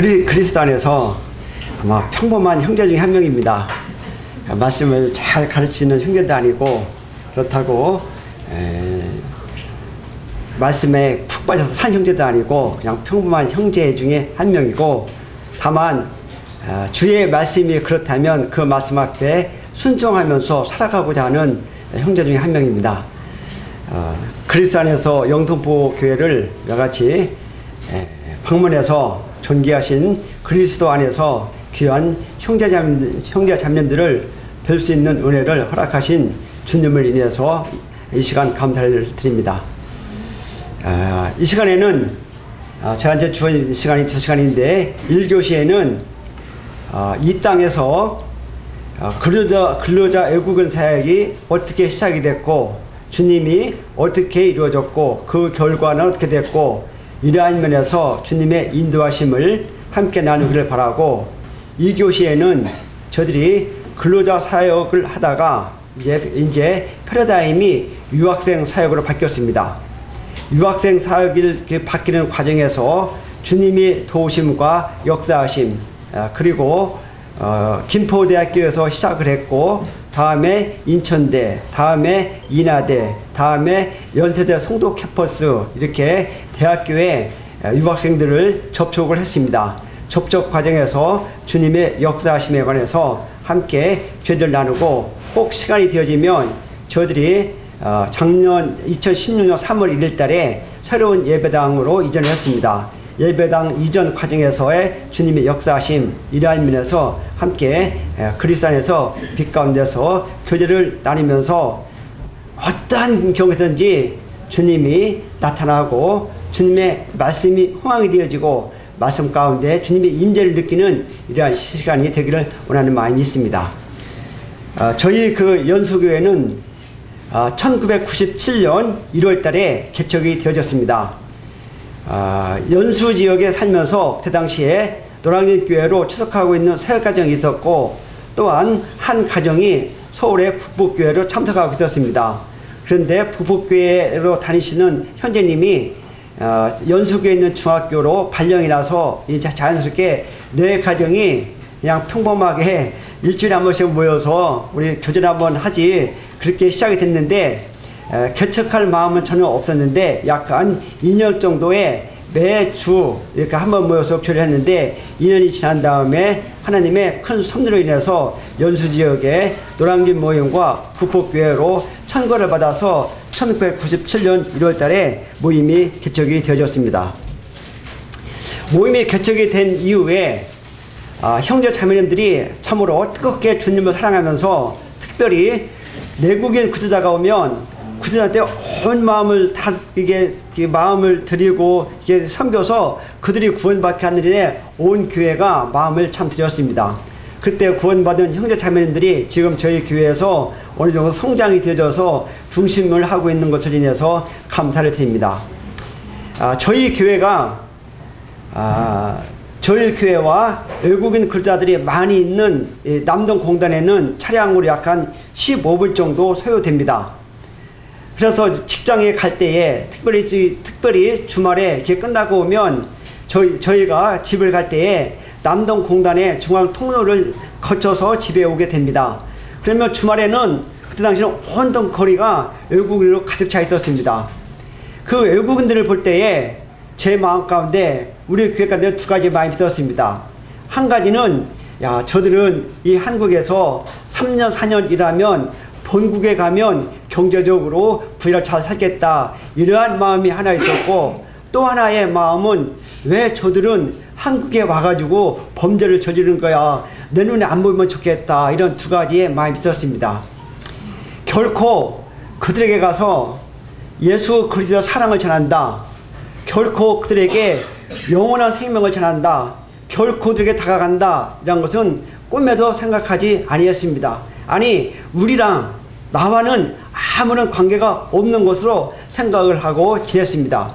그리스도 안에서 아마 평범한 형제 중에 한 명입니다. 말씀을 잘 가르치는 형제도 아니고 그렇다고 말씀에 푹 빠져서 산 형제도 아니고 그냥 평범한 형제 중에 한 명이고, 다만 주의 말씀이 그렇다면 그 말씀 앞에 순종하면서 살아가고자 하는 형제 중에 한 명입니다. 그리스도 안에서 영통포 교회를 여러같이 방문해서 존귀하신 그리스도 안에서 귀한 형제자매들을 뵐 수 있는 은혜를 허락하신 주님을 인해서 이 시간 감사를 드립니다. 이 시간에는 저한테 주어진 시간이 2시간인데 1교시에는 이 땅에서 근로자 외국인 사역이 어떻게 시작이 됐고 주님이 어떻게 이루어졌고 그 결과는 어떻게 됐고 이러한 면에서 주님의 인도하심을 함께 나누기를 바라고, 2교시에는 저들이 근로자 사역을 하다가 이제 패러다임이 유학생 사역으로 바뀌었습니다. 유학생 사역이 바뀌는 과정에서 주님이 도우심과 역사하심, 그리고 김포대학교에서 시작을 했고 다음에 인천대, 다음에 인하대, 다음에 연세대 송도 캠퍼스, 이렇게 대학교에 유학생들을 접촉을 했습니다. 접촉 과정에서 주님의 역사하심에 관해서 함께 교제를 나누고, 혹 시간이 되어지면 저들이 작년 2016년 3월 1일 달에 새로운 예배당으로 이전을 했습니다. 예배당 이전 과정에서의 주님의 역사하심, 이러한 면에서 함께 그리스도 안에서 빛 가운데서 교제를 나누면서 어떠한 경우든지 주님이 나타나고 주님의 말씀이 흥황이 되어지고 말씀 가운데 주님의 임재를 느끼는 이러한 시간이 되기를 원하는 마음이 있습니다. 저희 그 연수교회는 1997년 1월 달에 개척이 되어졌습니다. 연수 지역에 살면서 그때 당시에 노량진교회로 추석하고 있는 사역가정이 있었고, 또한 한 가정이 서울의 북북교회로 참석하고 있었습니다. 그런데 북북교회로 다니시는 형제님이 연수교에 있는 중학교로 발령이라서 이제 자연스럽게 내 가정이 그냥 평범하게 일주일에 한 번씩 모여서 우리 교제를 한번 하지, 그렇게 시작이 됐는데 개척할 마음은 전혀 없었는데 약 한 2년 정도에 매주 이렇게 한번 모여서 교회를 했는데, 2년이 지난 다음에 하나님의 큰 섭리로 인해서 연수지역의 노량진 모임과 북북교회로 천거를 받아서 1997년 1월 달에 모임이 개척이 되어졌습니다. 모임이 개척이 된 이후에 형제 자매님들이 참으로 뜨겁게 주님을 사랑하면서, 특별히 내국인 구제자가 오면 구제자한테 온 마음을 다 마음을 드리고 섬겨서 그들이 구원받게 하는 일에 온 교회가 마음을 참 드렸습니다. 그때 구원받은 형제 자매님들이 지금 저희 교회에서 어느 정도 성장이 되어져서 중심을 하고 있는 것을 인해서 감사를 드립니다. 저희 교회가 저희 교회와 외국인 근로자들이 많이 있는 남동공단에는 차량으로 약 한 15분 정도 소요됩니다. 그래서 직장에 갈 때에 특별히 주말에 이렇게 끝나고 오면 저희가 집을 갈 때에 남동공단의 중앙 통로를 거쳐서 집에 오게 됩니다. 그러면 주말에는 그때 당시는 온통 거리가 외국인으로 가득 차 있었습니다. 그 외국인들을 볼 때에 제 마음 가운데 우리 교회 가운데 두 가지 마음이 있었습니다. 한 가지는 저들은 이 한국에서 3년 4년 일하면 본국에 가면 경제적으로 부유를 잘 살겠다, 이러한 마음이 하나 있었고, 또 하나의 마음은 왜 저들은 한국에 와가지고 범죄를 저지르는 거야, 내 눈에 안 보이면 좋겠다, 이런 두 가지의 마음이 있었습니다. 결코 그들에게 가서 예수 그리스도의 사랑을 전한다, 결코 그들에게 영원한 생명을 전한다, 결코 그들에게 다가간다, 이런 것은 꿈에도 생각하지 아니했습니다. 아니, 우리랑 나와는 아무런 관계가 없는 것으로 생각을 하고 지냈습니다.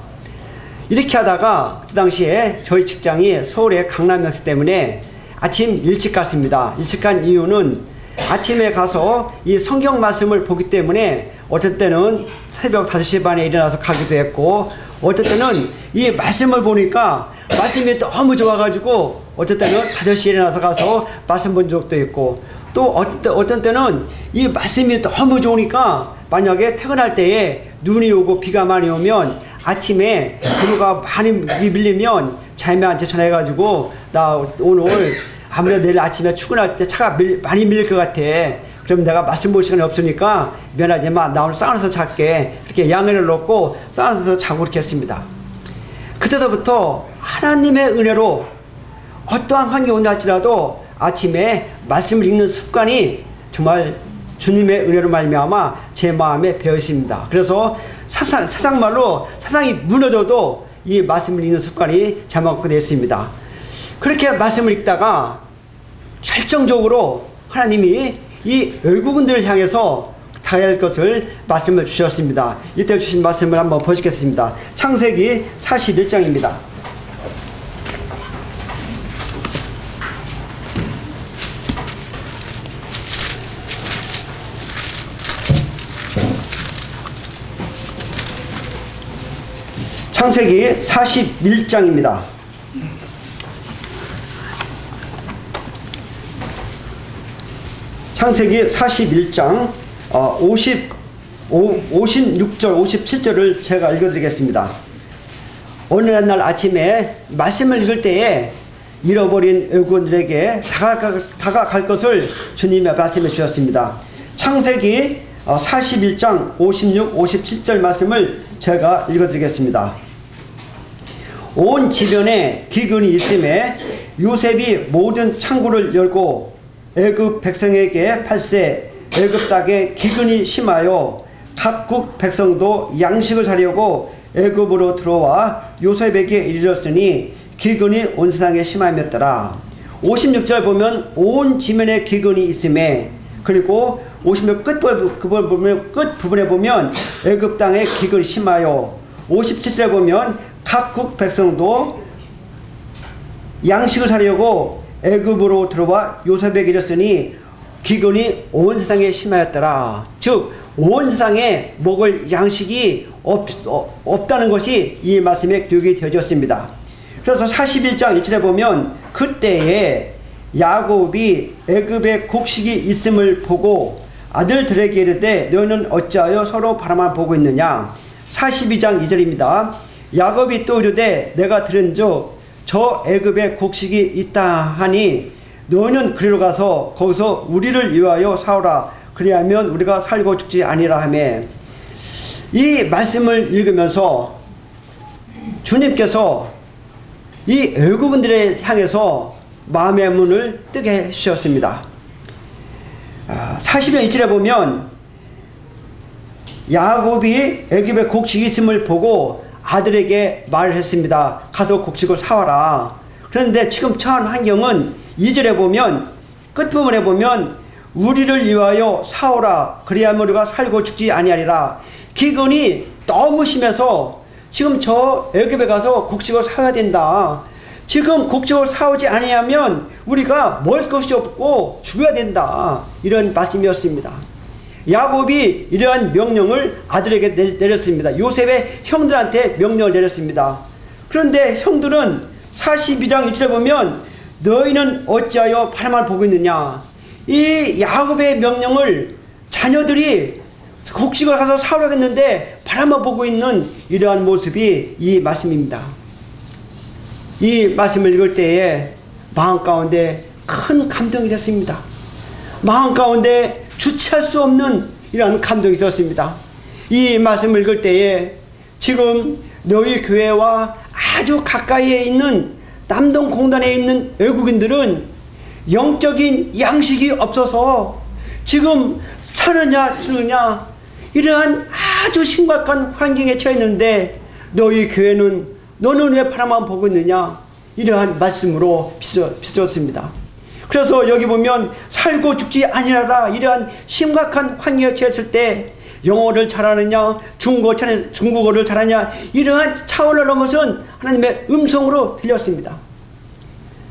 이렇게 하다가 그 당시에 저희 직장이 서울의 강남이었기 때문에 아침 일찍 갔습니다. 일찍 간 이유는 아침에 가서 이 성경 말씀을 보기 때문에 어떨 때는 새벽 5시 반에 일어나서 가기도 했고, 어떨 때는 이 말씀을 보니까 말씀이 너무 좋아가지고 어떨 때는 5시에 일어나서 가서 말씀 본 적도 있고, 또 어떤 때는 이 말씀이 너무 좋으니까 만약에 퇴근할 때에 눈이 오고 비가 많이 오면 아침에 비가 많이 밀리면 자매한테 전화해가지고 나 오늘 아무래도 내일 아침에 출근할 때 차가 많이 밀릴 것 같아. 그럼 내가 말씀 볼 시간이 없으니까 미안하지만 나 오늘 사우나에서 잘게. 그렇게 양해를 놓고 사우나에서 자고 그렇게 했습니다. 그때서부터 하나님의 은혜로 어떠한 환경이 온다 할지라도 아침에 말씀을 읽는 습관이 정말 주님의 은혜로 말미암아 제 마음에 배어 있습니다. 그래서 세상말로 세상이 무너져도 이 말씀을 읽는 습관이 제 마음에 되어 있습니다. 그렇게 말씀을 읽다가 결정적으로 하나님이 이 외국인들을 향해서 다해야 할 것을 말씀을 주셨습니다. 이때 주신 말씀을 한번 보시겠습니다. 창세기 41장입니다. 창세기 41장입니다. 창세기 41장 56절 57절을 제가 읽어드리겠습니다. 어느 날 아침에 말씀을 읽을 때에 잃어버린 외국인들에게 다가갈 것을 주님이 말씀해 주셨습니다. 창세기 41장 56, 57절 말씀을 제가 읽어드리겠습니다. 온 지변에 기근이 있음에 요셉이 모든 창고를 열고 애굽 백성에게 팔세 애굽 땅에 기근이 심하여 각국 백성도 양식을 사려고 애굽으로 들어와 요셉에게 이르렀으니 기근이 온 세상에 심하였더라. 56절 보면 온 지면에 기근이 있음에, 그리고 56 끝부분에 보면 애굽 땅에 기근이 심하여, 57절에 보면 각국 백성도 양식을 사려고 애굽으로 들어와 요셉에게 이르렀으니 기근이 온 세상에 심하였더라. 즉 온 세상에 먹을 양식이 없다는 것이 이 말씀에 기록이 되어졌습니다. 그래서 41장 1절에 보면 그때에 야곱이 애굽에 곡식이 있음을 보고 아들들에게 이르되 너희는 어찌하여 서로 바라만 보고 있느냐. 42장 2절입니다. 야곱이 또 이르되 내가 들은즉 저 애굽에 곡식이 있다 하니 너희는 그리로 가서 거기서 우리를 위하여 사오라. 그리하면 우리가 살고 죽지 아니라 하매. 이 말씀을 읽으면서 주님께서 이 외국인들을 향해서 마음의 문을 뜨게 해주셨습니다. 40년 1절에 보면 야곱이 애굽에 곡식이 있음을 보고 아들에게 말을 했습니다. 가서 곡식을 사와라. 그런데 지금 처한 환경은 2절에 보면 끝부분에 보면 우리를 위하여 사오라. 그리하면 우리가 살고 죽지 아니하리라. 기근이 너무 심해서 지금 저 애굽에 가서 곡식을 사야 된다. 지금 곡식을 사오지 아니하면 우리가 먹을 것이 없고 죽어야 된다. 이런 말씀이었습니다. 야곱이 이러한 명령을 아들에게 내렸습니다. 요셉의 형들한테 명령을 내렸습니다. 그런데 형들은 42장 1절에 보면 너희는 어찌하여 바라만 보고 있느냐. 이 야곱의 명령을 자녀들이 곡식을 가서 사오라고 했는데 바라만 보고 있는 이러한 모습이 이 말씀입니다. 이 말씀을 읽을 때에 마음 가운데 큰 감동이 됐습니다. 마음 가운데 주체할 수 없는 이러한 감동이 있었습니다. 이 말씀을 읽을 때에 지금 너희 교회와 아주 가까이에 있는 남동공단에 있는 외국인들은 영적인 양식이 없어서 지금 사느냐 죽느냐 이러한 아주 심각한 환경에 처해 있는데 너희 교회는 너는 왜 바라만 보고 있느냐. 이러한 말씀으로 비춰졌습니다. 그래서 여기 보면 살고 죽지 아니하라. 이러한 심각한 환경에 처했을 때 영어를 잘하느냐 중국어를 잘하냐 이러한 차원을 넘어선 하나님의 음성으로 들렸습니다.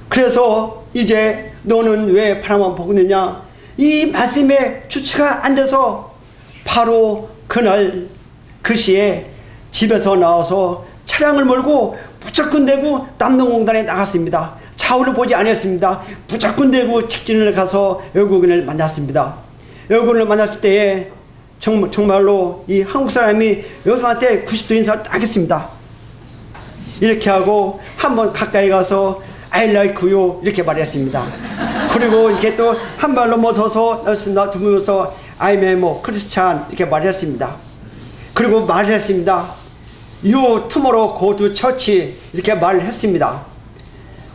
그래서 이제 너는 왜 바라만 보고 있느냐. 이 말씀에 주체가 안 돼서 바로 그날 그 시에 집에서 나와서 차량을 몰고 무조건 대고 남동공단에 나갔습니다. 좌우를 보지 않았습니다. 무조건 대고 직진을 가서 외국인을 만났습니다. 외국인을 만났을 때에 정말로 이 한국 사람이 여성한테 90도 인사를 딱 했습니다. 이렇게 하고 한번 가까이 가서 I like you 이렇게 말했습니다. 그리고 이렇게 또 한 발 넘어서서 주무면서 I'm a 크리스찬 이렇게 말했습니다. 그리고 말을 했습니다. You tomorrow go to church 이렇게 말을 했습니다.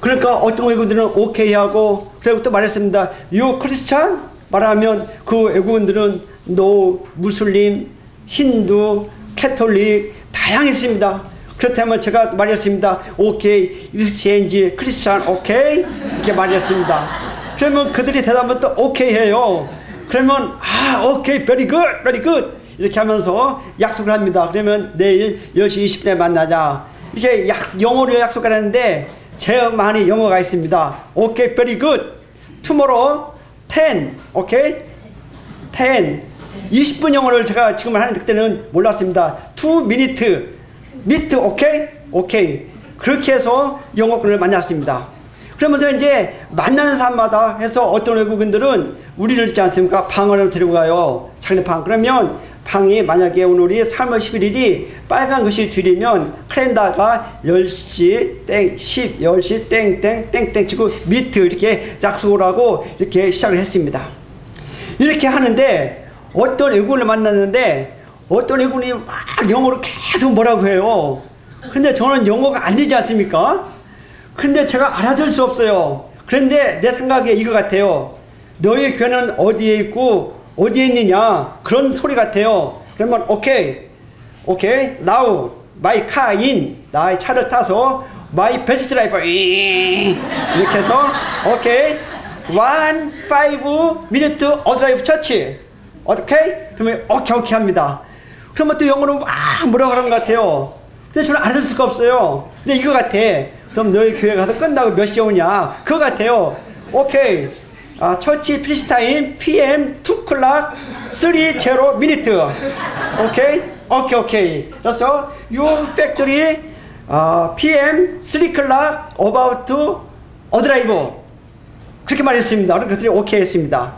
그러니까 어떤 외국인들은 오케이 하고 그리고 또 말했습니다. You Christian? 말하면 그 외국인들은 No, 무슬림, 힌두, 캐톨릭 다양했습니다. 그렇다면 제가 말했습니다. 오케이, exchange, 크리스찬, 오케이? 이렇게 말했습니다. 그러면 그들이 대답은 또 오케이 해요. 그러면 오케이, very good, very good 이렇게 하면서 약속을 합니다. 그러면 내일 10시 20분에 만나자. 이렇게 영어로 약속을 하는데 제 많이 영어가 있습니다. 오케이, very good. tomorrow 10, 오케이? 10. 20분 영어를 제가 지금 하는데 그때는 몰랐습니다. 2 minute. meet, 오케이? 오케이. 그렇게 해서 영어권을 만났습니다. 그러면서 이제 만나는 사람마다 해서 어떤 외국인들은 우리를 있지 않습니까? 방을 데리고 가요. 장례방. 그러면 방이 만약에 오늘이 3월 11일이 빨간 것이 줄이면 칼렌더가 10시 땡 10 10시 땡땡땡땡 치고 미트 이렇게 약속을 하고 이렇게 시작을 했습니다. 이렇게 하는데 어떤 외국인을 만났는데 어떤 외국인이 막 영어로 계속 뭐라고 해요. 근데 저는 영어가 안 되지 않습니까? 근데 제가 알아들 수 없어요. 그런데 내 생각에 이거 같아요. 너희 교회는 어디에 있고 어디에 있느냐 그런 소리 같아요. 그러면 오케이 now my car in 나의 차를 타서 my best driver 이렇게 해서 오케이 5 minute drive church 오케이? 그러면 오케이 합니다. 그러면 또 영어로 막 뭐라고 하는 것 같아요. 근데 저는 알아들 수가 없어요. 근데 이거 같아. 그럼 너희 교회 가서 끝나고 몇 시에 오냐 그거 같아요. 오케이 처치 피니시 타임 PM 2 o'clock 30 minute 오케이 그래서 your factory PM 3 o'clock about to drive 그렇게 말했습니다. 그래서 그들이 오케이 했습니다.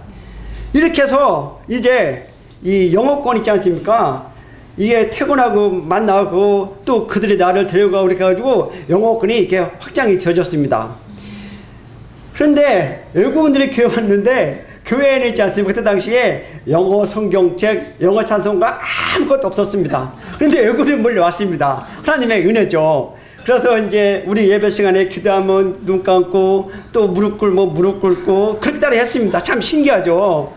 이렇게 해서 이제 이 영어권 있지 않습니까? 이게 퇴근하고 만나고 또 그들이 나를 데려가고 그렇게 해가지고 영어권이 이렇게 확장이 되어졌습니다. 그런데 외국인들이 교회 왔는데 교회에는 있지 않습니까? 그때 당시에 영어 성경책, 영어 찬송가 아무것도 없었습니다. 그런데 외국인이 몰려왔습니다. 하나님의 은혜죠. 그래서 이제 우리 예배 시간에 기도하면 눈 감고 또 무릎 꿇고 그렇게 따라 했습니다. 참 신기하죠.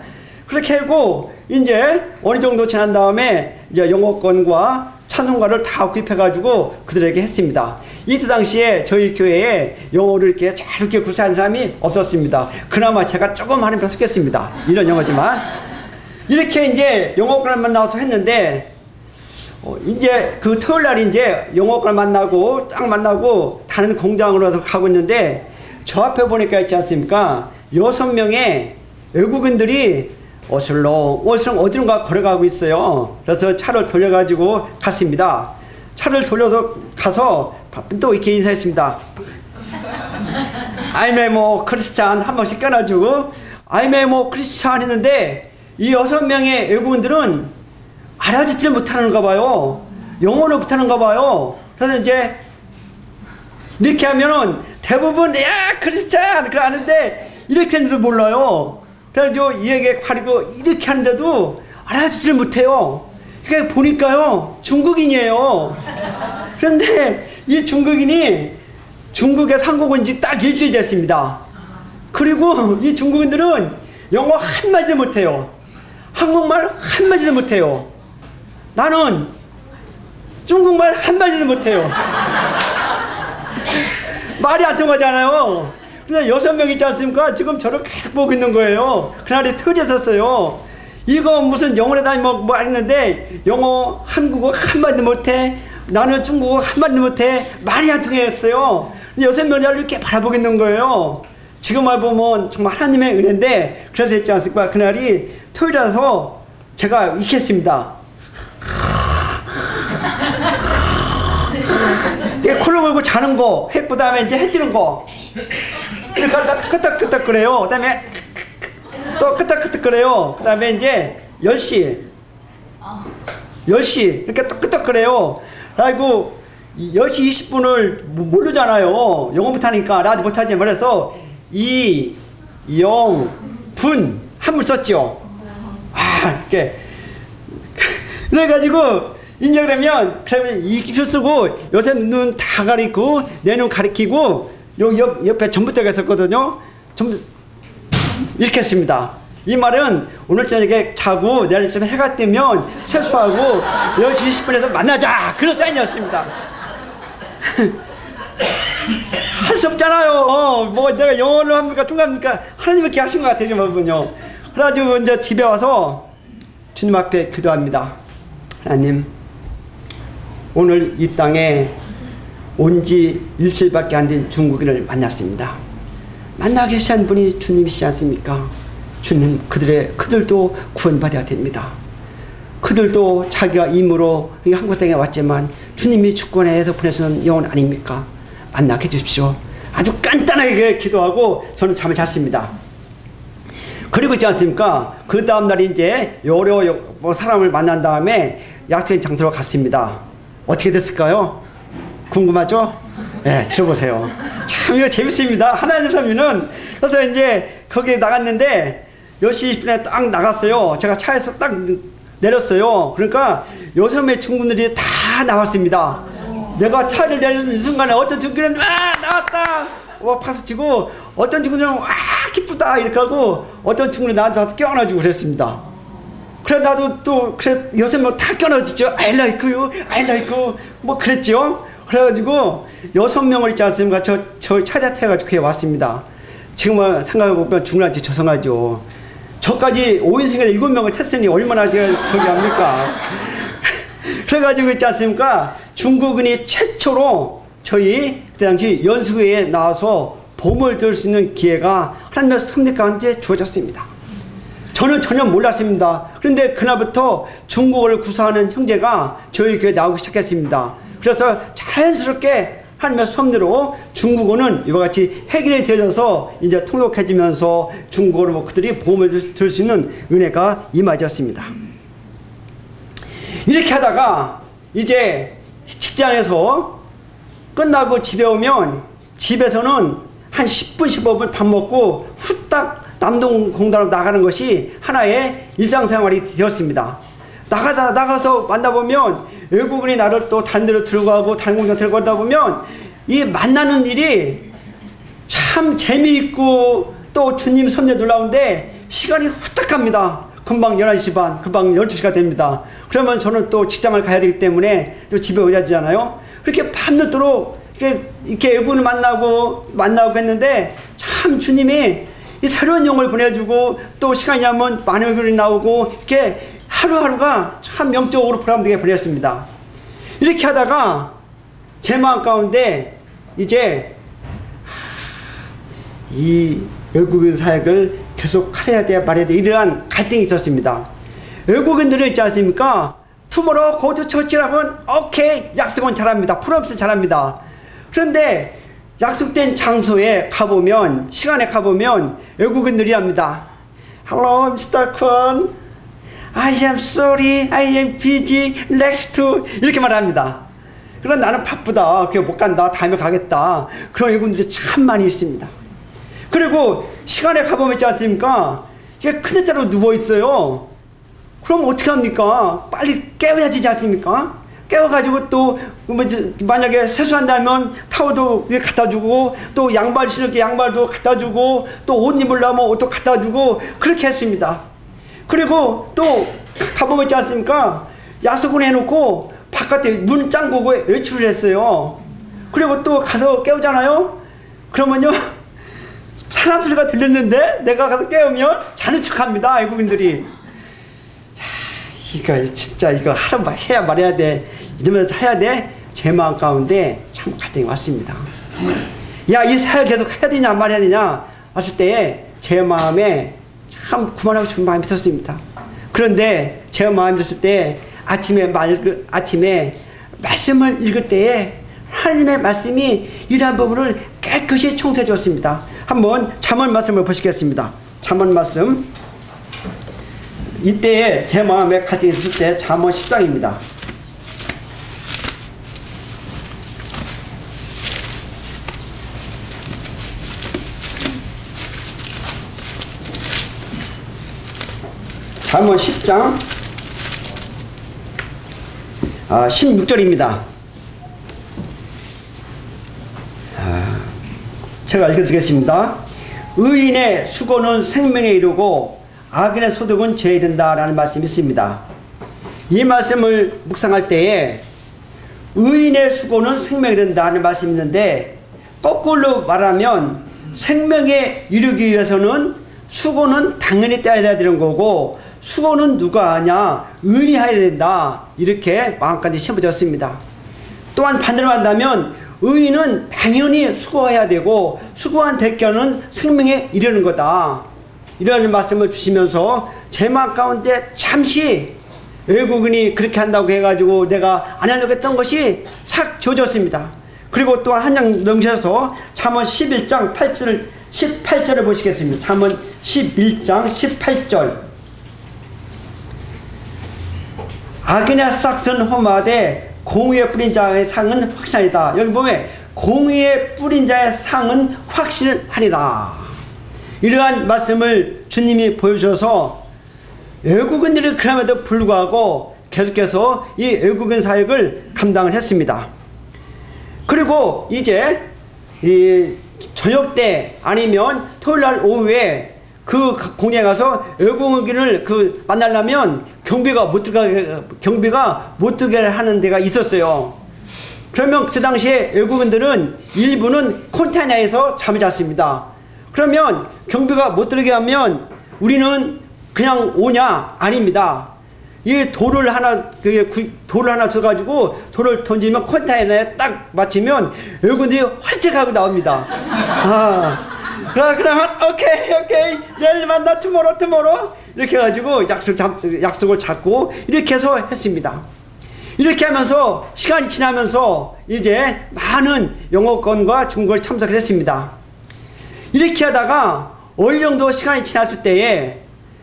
그렇게 하고 이제 어느 정도 지난 다음에 이제 영어권과 찬송가를 다 구입해가지고 그들에게 했습니다. 이때 당시에 저희 교회에 영어를 이렇게 잘 이렇게 구사하는 사람이 없었습니다. 그나마 제가 조금 하는 편 속했습니다. 이런 영어지만 이렇게 이제 영어권을 만나서 했는데 이제 그 토요일 날 이제 영어권을 만나고 딱 만나고 다른 공장으로 가고 있는데 저 앞에 보니까 있지 않습니까? 6명의 외국인들이 어슬렁 어디론가 걸어가고 있어요. 그래서 차를 돌려가지고 갔습니다. 차를 돌려서 가서 또 이렇게 인사했습니다. I'm a 크리스찬 한 번씩 껴놔주고 I'm a 크리스찬 했는데 이 6명의 외국인들은 알아듣지를 못하는가 봐요. 영어를 못하는가 봐요. 그래서 이제 이렇게 하면은 대부분 야 크리스찬 그래 하는데 이렇게 했는데도 몰라요. 그래가지고 이에게 가리고 이렇게 하는데도 알아듣지를 못해요. 그러니까 보니까요 중국인이에요. 그런데 이 중국인이 중국에 상국 온 지 딱 일주일 됐습니다. 그리고 이 중국인들은 영어 한마디도 못해요. 한국말 한마디도 못해요. 나는 중국말 한마디도 못해요. 말이 안 통하잖아요. 근데 6명 있지 않습니까? 지금 저를 계속 보고 있는 거예요. 그날이 틀렸었어요. 이거 무슨 영어로 다니 뭐 했는데 영어, 한국어 한마디도 못해. 나는 중국어 한마디도 못해. 말이 안 통했어요. 6명이 이렇게 바라보고 있는 거예요. 지금 알보면 정말 하나님의 은혜인데 그래서 했지 않습니까? 그날이 토요일이라서 제가 익혔습니다. 코를 골고 자는 거 했고, 그다음에 이제 해 뜨는 거. 그러니까 끄덕끄덕 그래요. 그다음에 또 끄덕끄덕 그래요. 그다음에 이제 10시 이렇게 또 끄덕 그래요. 그리고 10시 20분을 모르잖아요. 영어 못하니까 라디오 못하지. 그래서 2, 0, 분 한문 썼죠. 이렇게 그래가지고 이제 그러면 이기표 쓰고 요새 눈 다 가리고 내 눈 가리키고 요 옆에 전부터가 있었거든요. 전부 이렇게 했습니다. 이 말은 오늘 저녁에 자고 내일 아침에 해가 뜨면 세수하고 10시 20분에서 만나자, 그런 사인이었습니다. 할 수 없잖아요. 뭐 내가 영어를 합니까 중간입니까? 하나님이 이렇게 하신 것 같아요. 보면요. 그래가지고 이제 집에 와서 주님 앞에 기도합니다. 하나님, 오늘 이 땅에 온 지 일주일밖에 안 된 중국인을 만났습니다. 만나게 하신 분이 주님이시지 않습니까? 주님, 그들도 구원받아야 됩니다. 그들도 자기가 임으로 한국 땅에 왔지만 주님이 주권해서 보내시는 영혼 아닙니까? 만나게 해주십시오. 아주 간단하게 기도하고 저는 잠을 잤습니다. 그리고 있지 않습니까? 그 다음날 이제 여러 사람을 만난 다음에 약속의 장소로 갔습니다. 어떻게 됐을까요? 궁금하죠? 네, 들어보세요. 참 이거 재밌습니다. 하나님 섬기는. 그래서 이제 거기에 나갔는데 10시 20분에 딱 나갔어요. 제가 차에서 딱 내렸어요. 그러니까 6명의 중군들이 다 나왔습니다. 내가 차를 내리는 이 순간에 어떤 중군은 나왔다 박수치고, 어떤 친구들은 기쁘다 이렇게 하고, 어떤 친구는 나한테 와서 껴안아주고 그랬습니다. 그래 나도 또 그래 6명 다 껴안아주죠. I like you, I like you 뭐 그랬죠. 그래가지고 6명을 있지 않습니까? 저 차에 태워가지고 그에 왔습니다. 지금 생각해보면 중간한테 죄송하죠. 저까지 5인승에 7명을 탔으니 얼마나 저기 합니까? 그래가지고 있지 않습니까? 중국인이 최초로 저희 그때 당시 연수회에 나와서 봄을 들 수 있는 기회가 하나님의 섭리 가운데 주어졌습니다. 저는 전혀 몰랐습니다. 그런데 그날부터 중국어를 구사하는 형제가 저희 교회에 나오기 시작했습니다. 그래서 자연스럽게 하나님의 섭리로 중국어는 이와 같이 해결이 되어서 이제 통역해지면서 중국어로 그들이 봄을 들 수 있는 은혜가 임하였습니다. 이렇게 하다가 이제 직장에서 끝나고 집에 오면 집에서는 한 10분 15분 밥 먹고 후딱 남동공단으로 나가는 것이 하나의 일상생활이 되었습니다. 나가서 만나보면 외국인이 나를 또 다른 데로 들어가고 다른 공장 들어가다 보면 이 만나는 일이 참 재미있고 또 주님 섭리에 놀라운데 시간이 후딱 갑니다. 금방 11시 반, 금방 12시가 됩니다. 그러면 저는 또 직장을 가야 되기 때문에 또 집에 오야 되잖아요. 그렇게 밤늦도록 이렇게 외국인을 만나고 했는데 참 주님이 이 새로운 영을 보내주고 또 시간이 나면 많은 외국인이 나오고 이렇게 하루하루가 참 영적으로 보람되게 보냈습니다. 이렇게 하다가 제 마음 가운데 이제 이 외국인 사역을 계속 해야 돼 말해야 돼 이러한 갈등이 있었습니다. 외국인들은 있지 않습니까? 투모로우 고 투 처치라면 오케이 약속은 잘합니다. 프롬스 잘합니다. 그런데 약속된 장소에 가보면 시간에 가보면 외국인들이 합니다. Hello, Mr. Kwon. I am sorry. I am busy. Next to 이렇게 말합니다. 그럼 나는 바쁘다. 그게 못 간다. 다음에 가겠다. 그런 외국인들이 참 많이 있습니다. 그리고 시간에 가보면 있지 않습니까? 이게 큰 데로 누워있어요. 그럼 어떻게 합니까? 빨리 깨워야 되지 않습니까? 깨워가지고 또 만약에 세수한다면 타월도 갖다 주고 또 양말 신을 게 양말도 갖다 주고 또 옷 입으려면 옷도 갖다 주고 그렇게 했습니다. 그리고 또 가보면 있지 않습니까? 약속을 해놓고 바깥에 문 잠그고 외출을 했어요. 그리고 또 가서 깨우잖아요? 그러면요 사람 소리가 들렸는데 내가 가서 깨우면 자는 척합니다. 외국인들이. 이거 진짜 이거 해야 말해야 돼 이러면서 해야 돼. 제 마음 가운데 참 갈등이 왔습니다. 야, 이 사역 계속 해야 되냐 말해야 되냐 왔을 때에 제 마음에 참 그만하고 싶은 마음이 있었습니다. 그런데 제 마음이 있을 때 아침에 말씀을 읽을 때에 하나님의 말씀이 이러한 부분을 깨끗이 청소해 줬습니다. 한번 잠언 말씀을 보시겠습니다. 잠언 말씀, 이때에 제 마음에 가지고 있을 때 잠언 10장입니다. 잠언 10장 16절입니다. 제가 읽어드리겠습니다. 의인의 수고는 생명에 이르고 악인의 소득은 죄에 이른다 라는 말씀이 있습니다. 이 말씀을 묵상할 때에 의인의 수고는 생명에 이른다 하는 말씀이 있는데, 거꾸로 말하면 생명에 이르기 위해서는 수고는 당연히 떼야 되는 거고, 수고는 누가 하냐? 의인이 해야 된다. 이렇게 마음까지 심어졌습니다. 또한 반대로 한다면 의인은 당연히 수고해야 되고, 수고한 대가는 생명에 이르는 거다. 이런 말씀을 주시면서 제 마음 가운데 잠시 외국인이 그렇게 한다고 해가지고 내가 안 하려고 했던 것이 싹 지워졌습니다. 그리고 또한 한 장 넘겨서 잠언 11장 18절을 보시겠습니다. 잠언 11장 18절. 악인의 싹은 험하되 공의에 뿌린 자의 상은 확실하리다. 여기 보면 공의에 뿌린 자의 상은 확실하리라. 이러한 말씀을 주님이 보여주셔서 외국인들이 그럼에도 불구하고 계속해서 이 외국인 사역을 감당을 했습니다. 그리고 이제 이 저녁 때 아니면 토요일날 오후에 그 공장에 가서 외국인을 만나려면 경비가 못 들게 하는 데가 있었어요. 그러면 그 당시에 외국인들은 일부는 컨테이너에서 잠을 잤습니다. 그러면 경비가 못 들게 하면 우리는 그냥 오냐? 아닙니다. 이 돌을 하나 줘가지고 돌을 던지면 컨테이너에 딱 맞추면 외국인들이 활짝 하고 나옵니다. 그러면 오케이 내일 만나 투모로우 이렇게 해가지고 약속을 잡고 이렇게 해서 했습니다. 이렇게 하면서 시간이 지나면서 이제 많은 영어권과 중국어에 참석을 했습니다. 이렇게 하다가 어느 정도 시간이 지났을 때에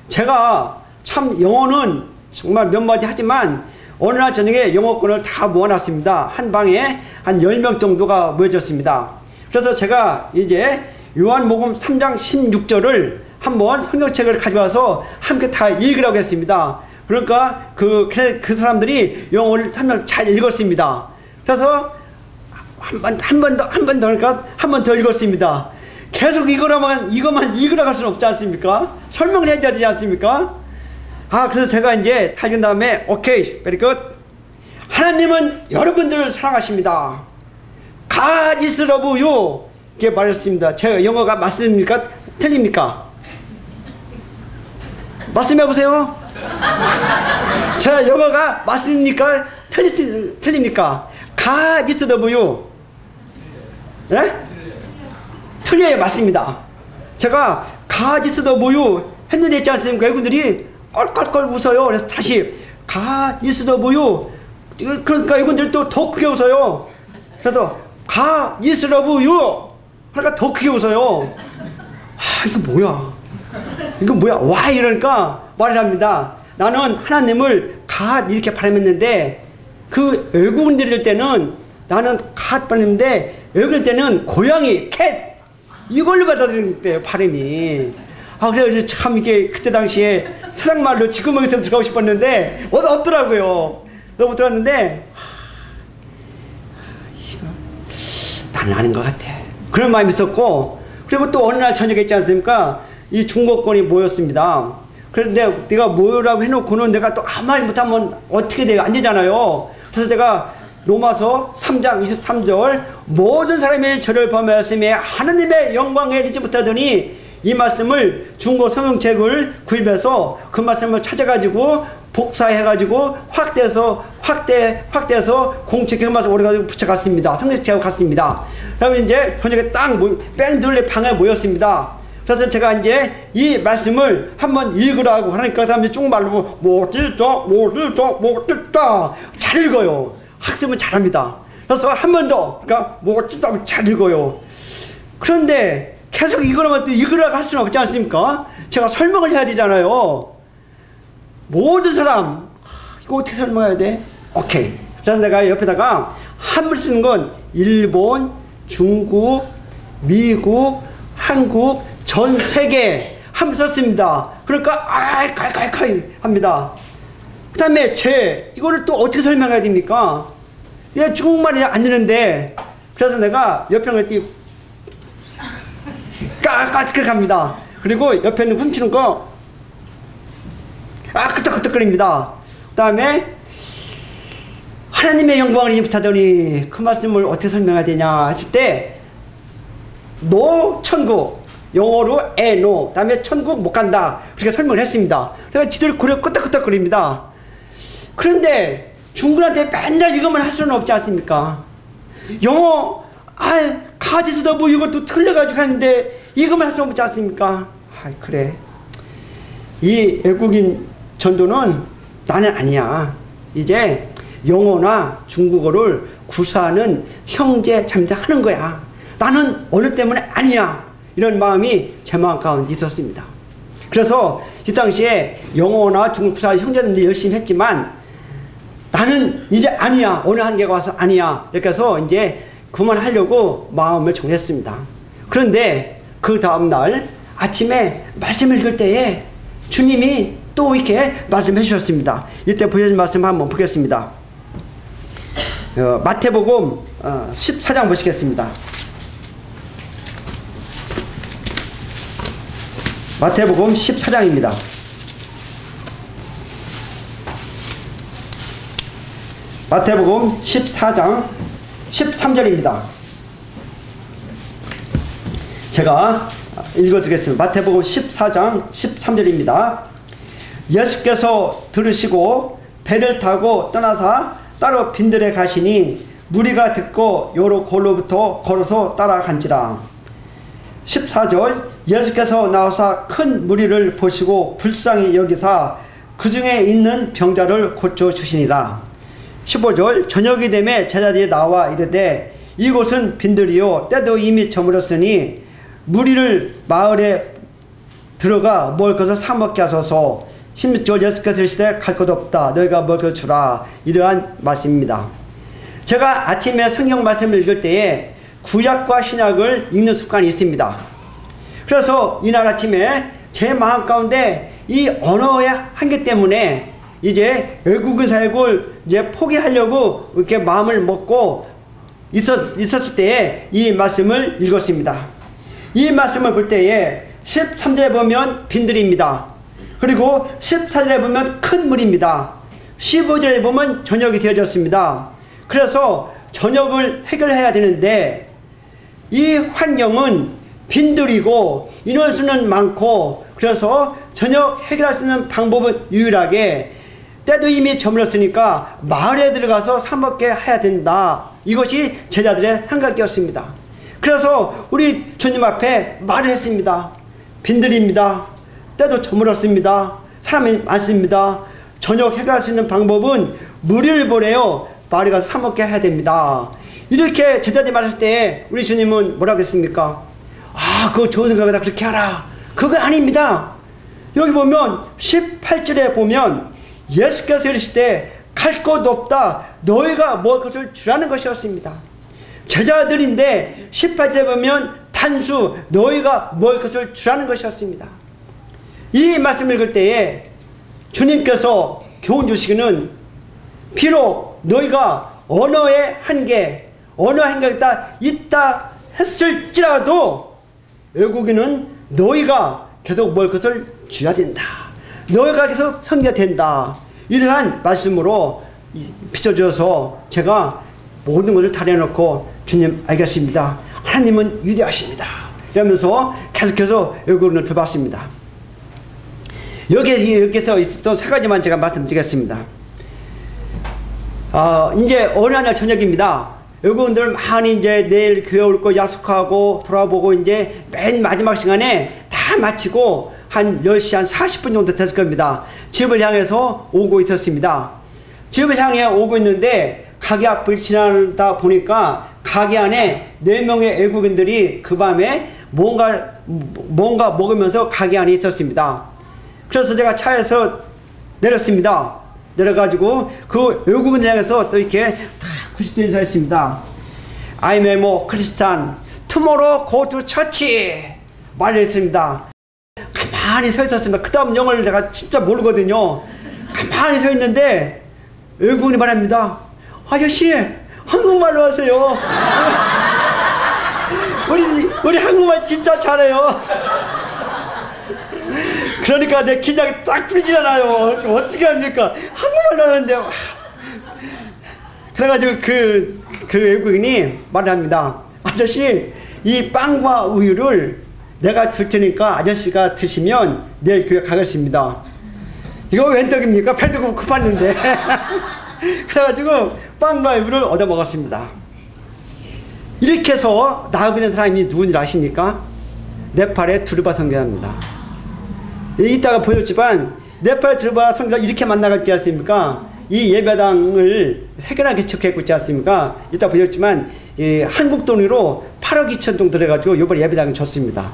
제가 참 영어는 정말 몇 마디 하지만 어느 날 저녁에 영어권을 다 모아놨습니다. 한 방에 한 10명 정도가 모여졌습니다. 그래서 제가 이제 요한복음 3장 16절을 한번 성경책을 가져와서 함께 다 읽으라고 했습니다. 그러니까 그 사람들이 영어를 3장 잘 읽었습니다. 그래서 한 번 더 읽었습니다. 계속 이것만 읽으라고 할 수는 없지 않습니까? 설명을 해줘야 되지 않습니까? 그래서 제가 이제 다 읽은 다음에 오케이, very good. 하나님은 여러분들을 사랑하십니다. God is love you. 이렇게 말했습니다. 제가 영어가 맞습니까? 틀립니까? 말씀해보세요. 제가 영어가 맞습니까? 틀립니까? God is love you. 예? 틀려요. 맞습니다. 제가 God is love you 했는데 있지 않습니까? 외국인들이 껄껄껄 웃어요. 그래서 다시 God is love you. 그러니까 외국인들이 또 더 크게 웃어요. 그래서 God is love you. 그러니까 더 크게 웃어요. 이거 뭐야? 와 이러니까 말을 합니다. 나는 하나님을 God 이렇게 발음했는데 그 외국인들일 때는 나는 God 발음했는데 외국인일 때는 고양이 캣 이걸로 받아들이는데요 발음이. 그래서 참 이게 그때 당시에 세상 말로 지구멍에 좀 들어가고 싶었는데 없더라고요. 못 들어갔는데 나는 아닌 것 같아. 그런 마음이 있었고, 그리고 또 어느 날 저녁에 있지 않습니까? 이 중고권이 모였습니다. 그런데 내가 모여라고 해놓고는 내가 또 아무 말 못하면 어떻게 돼요? 안 되잖아요. 그래서 제가 로마서 3장 23절 모든 사람이 저를 범하였으며 하나님의 영광에 이르지 못하더니 이 말씀을 중고 성경책을 구입해서 그 말씀을 찾아가지고 복사해가지고 확대해서 공책에 그 말씀 오래가지고 붙여갔습니다. 성경책하고 갔습니다. 그리고 이제 저녁에 뺑둘레 방에 모였습니다. 그래서 제가 이제 이 말씀을 한번 읽으라고 하니까 그 사람이 중국말로 못 읽다 잘 읽어요. 학습은 잘합니다. 그래서 한 번 더, 그러니까 뭐가 찐다면 잘 읽어요. 그런데 계속 읽으라고 할 수는 없지 않습니까? 제가 설명을 해야 되잖아요. 모든 사람, 이거 어떻게 설명해야 돼? 오케이. 그래서 내가 옆에다가 한글 쓰는 건 일본, 중국, 미국, 한국, 전 세계 한글 썼습니다. 그러니까 칼칼칼 합니다. 그 다음에 이거를 또 어떻게 설명해야 됩니까? 이게 중국말이 안 되는데, 그래서 내가 옆에 그랬더니 까까까 갑니다. 그리고 옆에 있는 훔치는 거 끄떡끄떡거립니다. 그 다음에 하나님의 영광을 입히다더니 그 말씀을 어떻게 설명해야 되냐 했을 때, 노 천국, 영어로 노, 그 다음에 천국 못 간다, 그렇게 설명을 했습니다. 그래서 지들 그래 끄떡끄떡거립니다. 그런데 중국한테 맨날 이것만 할 수는 없지 않습니까? 영어 카디스도 뭐 이것도 틀려가지고 하는데 이것만 할 수 없지 않습니까? 그래, 이 외국인 전도는 나는 아니야. 이제 영어나 중국어를 구사하는 형제 자매들 하는 거야. 나는 어느 때문에 아니야. 이런 마음이 제 마음 가운데 있었습니다. 그래서 이 당시에 영어나 중국 구사 형제들이 열심히 했지만 나는 이제 아니야. 어느 한계가 와서 아니야. 이렇게 해서 이제 그만하려고 마음을 정했습니다. 그런데 그 다음날 아침에 말씀을 읽을 때에 주님이 또 이렇게 말씀해 주셨습니다. 이때 보여준 말씀 한번 보겠습니다. 마태복음 14장 보시겠습니다. 마태복음 14장입니다. 마태복음 14장 13절입니다. 제가 읽어드리겠습니다. 마태복음 14장 13절입니다. 예수께서 들으시고 배를 타고 떠나사 따로 빈들에 가시니 무리가 듣고 여러 골로부터 걸어서 따라간지라. 14절 예수께서 나와서 큰 무리를 보시고 불쌍히 여기사 그 중에 있는 병자를 고쳐주시니라. 15절 저녁이 되매 제자들이 나와 이르되 이곳은 빈들이요 때도 이미 저물었으니 무리를 마을에 들어가 먹을 것을 사 먹게 하소서. 16절 예수께서 이르시되 갈 것 없다 너희가 먹을 것을 주라. 이러한 말씀입니다. 제가 아침에 성경 말씀을 읽을 때에 구약과 신약을 읽는 습관이 있습니다. 그래서 이날 아침에 제 마음 가운데 이 언어의 한계 때문에 이제 외국인 사역을 이제 포기하려고 이렇게 마음을 먹고 있었을 때에 이 말씀을 읽었습니다. 이 말씀을 볼 때에 13절에 보면 빈들입니다. 그리고 14절에 보면 큰 물입니다. 15절에 보면 저녁이 되어졌습니다. 그래서 저녁을 해결해야 되는데 이 환경은 빈들이고 인원수는 많고, 그래서 저녁 해결할 수 있는 방법은 유일하게 때도 이미 저물었으니까 마을에 들어가서 사 먹게 해야 된다. 이것이 제자들의 생각이었습니다. 그래서 우리 주님 앞에 말을 했습니다. 빈들입니다. 때도 저물었습니다. 사람이 많습니다. 저녁 해결할 수 있는 방법은 무리를 보내요 마을에 가서 사 먹게 해야 됩니다. 이렇게 제자들이 말할 때 우리 주님은 뭐라고 했습니까? 그거 좋은 생각이다, 그렇게 하라. 그거 아닙니다. 여기 보면 18절에 보면 예수께서 이르시되 갈 것 없다 너희가 먹을 것을 주라는 것이었습니다. 제자들인데 18절에 보면 단수 너희가 먹을 것을 주라는 것이었습니다. 이 말씀을 읽을 때에 주님께서 교훈 주시기는 비록 너희가 언어의 한계가 있다 했을지라도 외국인은 너희가 계속 먹을 것을 줘야 된다. 너희가 계속 섬겨야 된다. 이러한 말씀으로 비춰줘서 제가 모든 것을 다 내놓고 주님 알겠습니다. 하나님은 위대하십니다. 이러면서 계속해서 외국인을 들어봤습니다. 여기에서 있었던 세 가지만 제가 말씀드리겠습니다. 이제 어느 날 저녁입니다. 외국인들 많이 이제 내일 교회 올 거 약속하고 돌아보고 이제 맨 마지막 시간에 다 마치고 한 10시 한 40분 정도 됐을 겁니다. 집을 향해서 오고 있었습니다. 집을 향해 오고 있는데 가게 앞을 지나다 보니까 가게 안에 4명의 외국인들이 그 밤에 뭔가 먹으면서 가게 안에 있었습니다. 그래서 제가 차에서 내렸습니다. 내려가지고 그 외국인을 향해서 또 이렇게 다 90도 인사했습니다. I'm a Christian. Tomorrow go to church. 말을 했습니다. 가만히 서 있었습니다. 그 다음 영어를 제가 진짜 모르거든요. 가만히 서 있는데 외국인이 말합니다. 아저씨 한국말로 하세요. 우리 한국말 진짜 잘해요. 그러니까 내 긴장이 딱 풀리잖아요. 어떻게 합니까? 한국말로 하는데. 그래가지고 그 외국인이 말을 합니다. 아저씨 이 빵과 우유를 내가 줄 테니까 아저씨가 드시면 내일 교회 가겠습니다. 이거 웬 떡입니까? 배도 고팠는데. 그래가지고 빵과 우유를 얻어 먹었습니다. 이렇게 해서 나오게 된 사람이 누군지 아십니까? 네팔의 두르바 선교사입니다. 이따가 보였지만 네팔 두르바 선교사 이렇게 만나갈 게 않습니까? 이 예배당을 3개나 개척했고 있지 않습니까? 이따 보였지만 한국 돈으로 8억 2천 동 들어가지고 이번에 예배당을 줬습니다.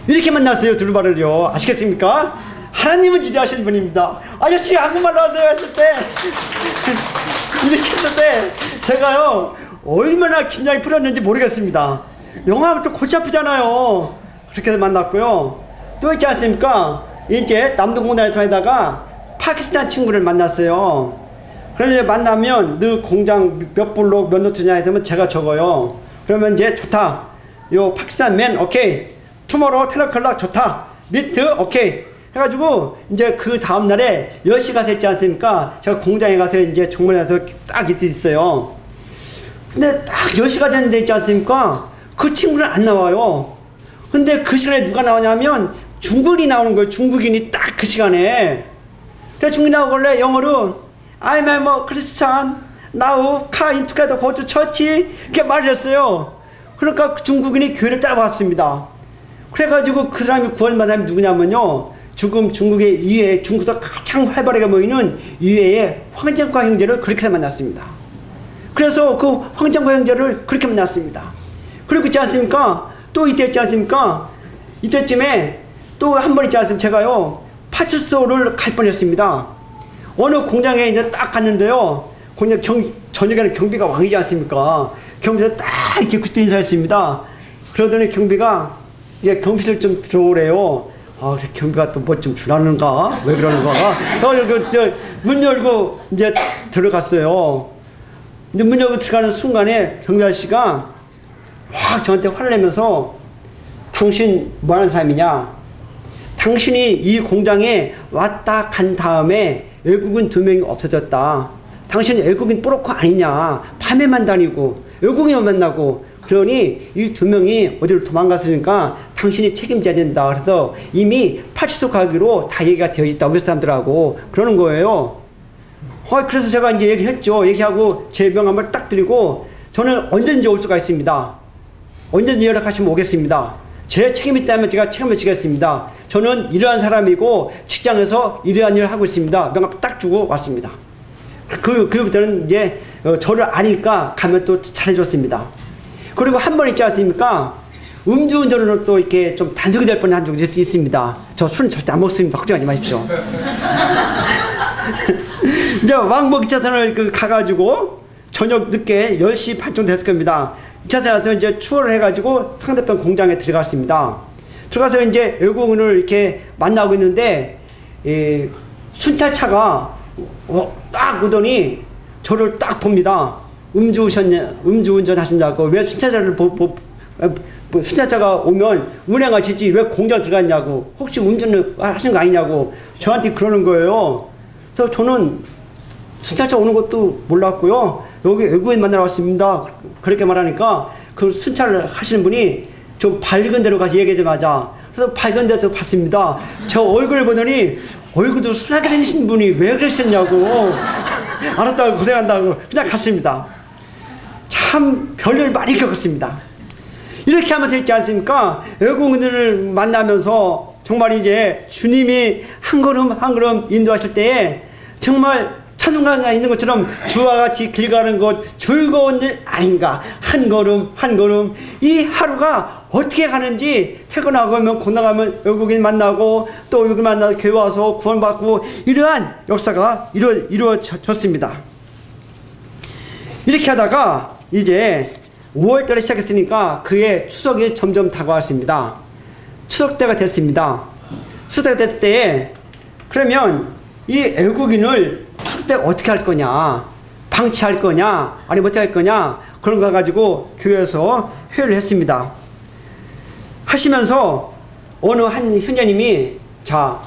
이렇게 만났어요. 두르바를요. 아시겠습니까? 하나님은 기대하시는 분입니다. 아저씨 한국말로 하세요 했을 때 이렇게 했을 때 제가요 얼마나 긴장이 풀었는지 모르겠습니다. 영화 하면 또 골치 아프잖아요. 그렇게 해서 만났고요. 또 있지 않습니까? 이제 남동공단에 다니다가 파키스탄 친구를 만났어요. 그런데 만나면 너 공장 몇 블록 몇 노트냐 해서 제가 적어요. 그러면 이제 좋다. 요 파키스탄 맨 오케이. 투모로우 10 o'clock 좋다. 미트 오케이. 해가지고 이제 그 다음날에 10시가 됐지 않습니까? 제가 공장에 가서 이제 정문에서 딱 있어요. 근데 딱 10시가 됐는데 있지 않습니까? 그 친구는 안 나와요. 근데 그 시간에 누가 나오냐면 중국인이 나오는 거예요. 중국인이 딱 그 시간에. 그래서 중국인이 나오길래 영어로 I'm a Christian. Now come into the go to church. 이렇게 말을 했어요. 그러니까 중국인이 교회를 따라왔습니다. 그래가지고 그 사람이 구원받은 사람이 누구냐면요. 지금 중국의 이외에 중국에서 가장 활발하게 모이는 이외의 황정과 형제를 그렇게 해서 만났습니다. 그래서 그 황정과 형제를 그렇게 만났습니다. 그리고 있지 않습니까? 또 이때 있지 않습니까? 이때쯤에 또 한 번 있지 않습니까? 제가요 파출소를 갈 뻔했습니다. 어느 공장에 이제 딱 갔는데요. 공장 저녁에는 경비가 왕이지 않습니까? 경비가 딱 이렇게 그때 인사했습니다. 그러더니 경비가 이제 경비실 좀 들어오래요. 아, 그래, 경비가 또 뭐 좀 주라는가? 왜 그러는가? 문 열고 이제 들어갔어요. 근데 문 열고 들어가는 순간에 경비 아저씨가 확 저한테 화를 내면서 당신 뭐 하는 사람이냐? 당신이 이 공장에 왔다 간 다음에 외국인 2명이 없어졌다. 당신은 외국인 뽀로코 아니냐? 밤에만 다니고 외국인만 만나고 그러니 이 2명이 어디로 도망갔으니까 당신이 책임져야 된다. 그래서 이미 파출소 가기로 다 얘기가 되어 있다. 우리 사람들하고 그러는 거예요. 그래서 제가 이제 얘기했죠. 얘기하고 제 명함을 딱 드리고 저는 언제든지 올 수가 있습니다. 언제든지 연락하시면 오겠습니다. 제 책임이 있다면 제가 책임을 지겠습니다. 저는 이러한 사람이고 직장에서 이러한 일을 하고 있습니다. 명함 딱 주고 왔습니다. 그부터는 이제 저를 아니까 가면 또 잘해줬습니다. 그리고 한 번 있지 않습니까? 음주운전으로 또 이렇게 좀 단속이 될 뻔한 적이 있습니다. 저 술은 절대 안 먹습니다. 걱정하지 마십시오. 이제 왕복 2차선을 가가지고 저녁 늦게 10시 반 정도 됐을 겁니다. 2차선에서 이제 추월을 해가지고 상대편 공장에 들어갔습니다. 들어가서 이제 외국인을 이렇게 만나고 있는데, 순찰차가 딱 오더니 저를 딱 봅니다. 음주운전 하신다고. 왜 순찰차를 순찰차가 오면 운행을 지지 왜 공장 들어갔냐고. 혹시 운전을 하신 거 아니냐고. 저한테 그러는 거예요. 그래서 저는 순찰차 오는 것도 몰랐고요. 여기 외국인 만나러 왔습니다. 그렇게 말하니까 그 순찰을 하시는 분이 좀 밝은 데로 가서 얘기하자마자 그래서 밝은 데서 봤습니다. 저 얼굴을 보더니 얼굴도 순하게 생기신 분이 왜 그러셨냐고. 알았다고 고생한다고 그냥 갔습니다. 참 별일 많이 겪었습니다. 이렇게 하면서 있지 않습니까? 외국인들을 만나면서 정말 이제 주님이 한 걸음 한 걸음 인도하실 때에 정말 찬송가가 있는 것처럼 주와 같이 길 가는 것 즐거운 일 아닌가. 한 걸음 한 걸음 이 하루가 어떻게 가는지 퇴근하고 오면 건너가면 외국인 만나고 또 외국인 만나서 교회 와서 구원받고 이러한 역사가 이루어졌습니다. 이렇게 하다가 이제 5월달에 시작했으니까 그의 추석이 점점 다가왔습니다. 추석 때가 됐습니다. 추석 때가 됐을 때 그러면 이 외국인을 추석 때 어떻게 할 거냐, 방치할 거냐, 아니면 어떻게 할 거냐, 그런 거 가지고 교회에서 회의를 했습니다. 하시면서 어느 한 현장님이 자,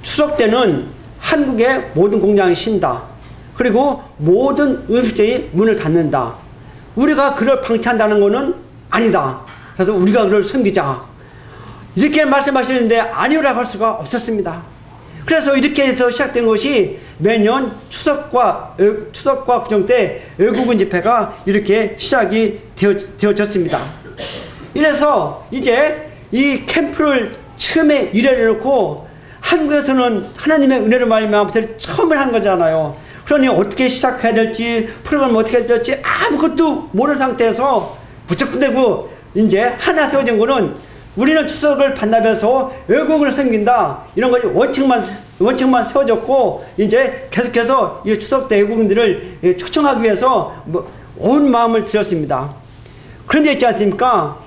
추석 때는 한국의 모든 공장이 쉰다. 그리고 모든 음식점이 문을 닫는다. 우리가 그를 방치한다는 것은 아니다. 그래서 우리가 그를 섬기자. 이렇게 말씀하시는데 아니오라고 할 수가 없었습니다. 그래서 이렇게 해서 시작된 것이 매년 추석과 구정 때 외국인 집회가 이렇게 시작이 되어졌습니다. 이래서 이제 이 캠프를 처음에 일해놓고 한국에서는 하나님의 은혜로 말미암아 처음을 한 거잖아요. 그러니 어떻게 시작해야 될지, 프로그램을 어떻게 해야 될지 아무것도 모르는 상태에서 부쩍부내고 이제 하나 세워진 거는 우리는 추석을 반납해서 외국을 섬긴다. 이런 것이 원칙만 세워졌고, 이제 계속해서 이 추석 때 외국인들을 초청하기 위해서 온 마음을 들였습니다. 그런데 있지 않습니까?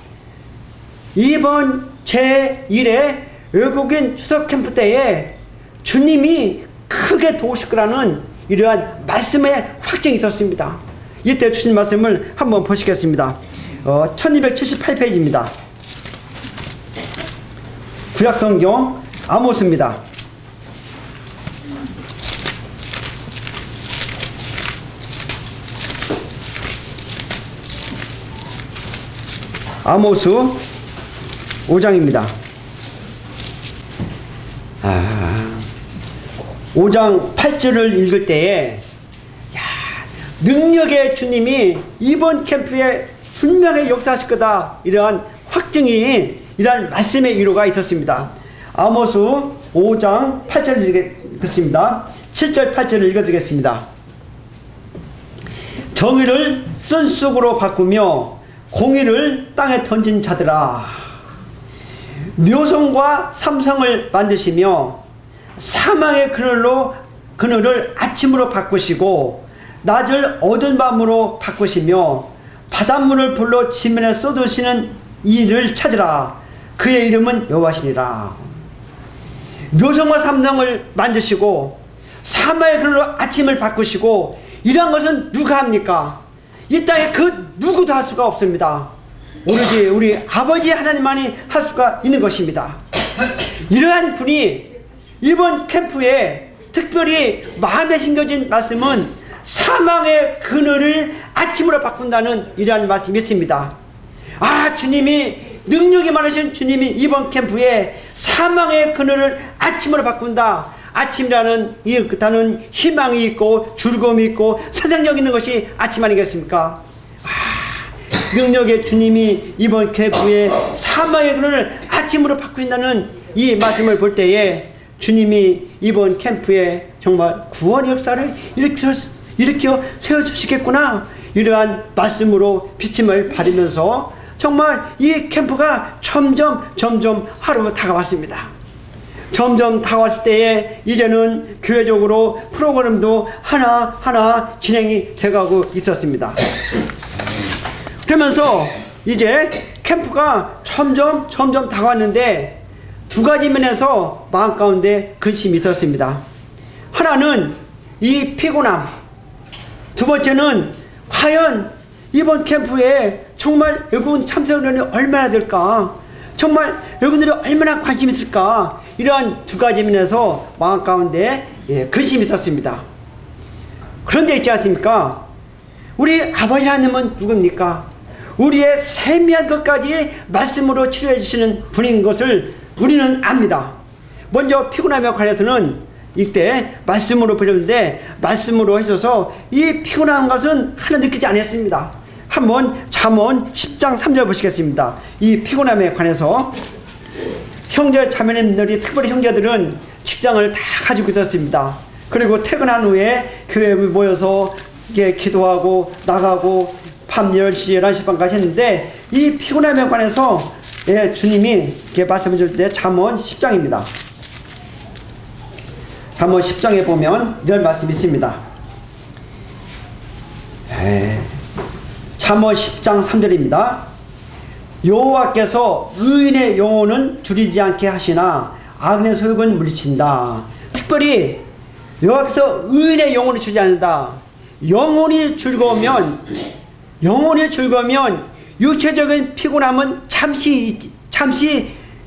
이번 제1회 외국인 추석 캠프 때에 주님이 크게 도우실 거라는 이러한 말씀의 확증이 있었습니다. 이때 주신 말씀을 한번 보시겠습니다. 1278페이지입니다. 구약성경 아모스입니다. 아모스 5장입니다. 5장 8절을 읽을 때에 능력의 주님이 이번 캠프에 분명히 역사하실 거다. 이러한 확증이, 이러한 말씀의 위로가 있었습니다. 아모스 5장 8절을 읽겠습니다. 7절 8절을 읽어드리겠습니다. 정의를 쓴쑥으로 바꾸며 공의를 땅에 던진 자들아, 묘성과 삼성을 만드시며 사망의 그늘을 아침으로 바꾸시고 낮을 어두운 밤으로 바꾸시며 바닷물을 불로 지면에 쏟으시는 이를 찾으라. 그의 이름은 여호와시니라. 묘성과 삼성을 만드시고 사망의 그늘로 아침을 바꾸시고, 이러한 것은 누가 합니까? 이 땅에 그 누구도 할 수가 없습니다. 오로지 우리 아버지 하나님만이 할 수가 있는 것입니다. 이러한 분이 이번 캠프에 특별히 마음에 심겨진 말씀은 사망의 그늘을 아침으로 바꾼다는 이러한 말씀이 있습니다. 주님이, 능력이 많으신 주님이 이번 캠프에 사망의 그늘을 아침으로 바꾼다. 아침이라는 이 단어는 희망이 있고 즐거움이 있고 생산력 있는 것이 아침 아니겠습니까? 능력의 주님이 이번 캠프에 사망의 그늘을 아침으로 바꾼다는 이 말씀을 볼 때에 주님이 이번 캠프에 정말 구원의 역사를 일으켜 세워주시겠구나, 이러한 말씀으로 비침을 받으면서 정말 이 캠프가 점점 하루 다가왔습니다. 점점 다가왔을 때에 이제는 교회적으로 프로그램도 하나하나 진행이 돼가고 있었습니다. 그러면서 이제 캠프가 점점 다가왔는데 두 가지 면에서 마음 가운데 근심이 있었습니다. 하나는 이 피곤함, 두 번째는 과연 이번 캠프에 정말 외국인 참석인원이 얼마나 될까, 정말 외국인들이 얼마나 관심이 있을까, 이러한 두 가지 면에서 마음 가운데 근심이 있었습니다. 그런데 있지 않습니까? 우리 아버지 하나님은 누굽니까? 우리의 세미한 것까지 말씀으로 치료해 주시는 분인 것을 우리는 압니다. 먼저 피곤함에 관해서는 이때 말씀으로 보셨는데, 말씀으로 하셔서 이 피곤한 것은 하나 느끼지 않았습니다. 한번 잠언 10장 3절 보시겠습니다. 이 피곤함에 관해서 형제 자매님들이, 특별히 형제들은 직장을 다 가지고 있었습니다. 그리고 퇴근한 후에 교회에 모여서 이게 기도하고 나가고 밤 10시, 11시 반까지 했는데 이 피곤함에 관해서 주님이 이렇게 말씀해 줄 때 잠언 10장입니다. 잠언 10장에 보면 이런 말씀이 있습니다. 잠언 10장 3절입니다. 여호와께서 의인의 영혼은 줄이지 않게 하시나 악인의 소욕은 물리친다. 특별히 여호와께서 의인의 영혼을 줄이지 않는다. 영혼이 즐거우면 육체적인 피곤함은 잠시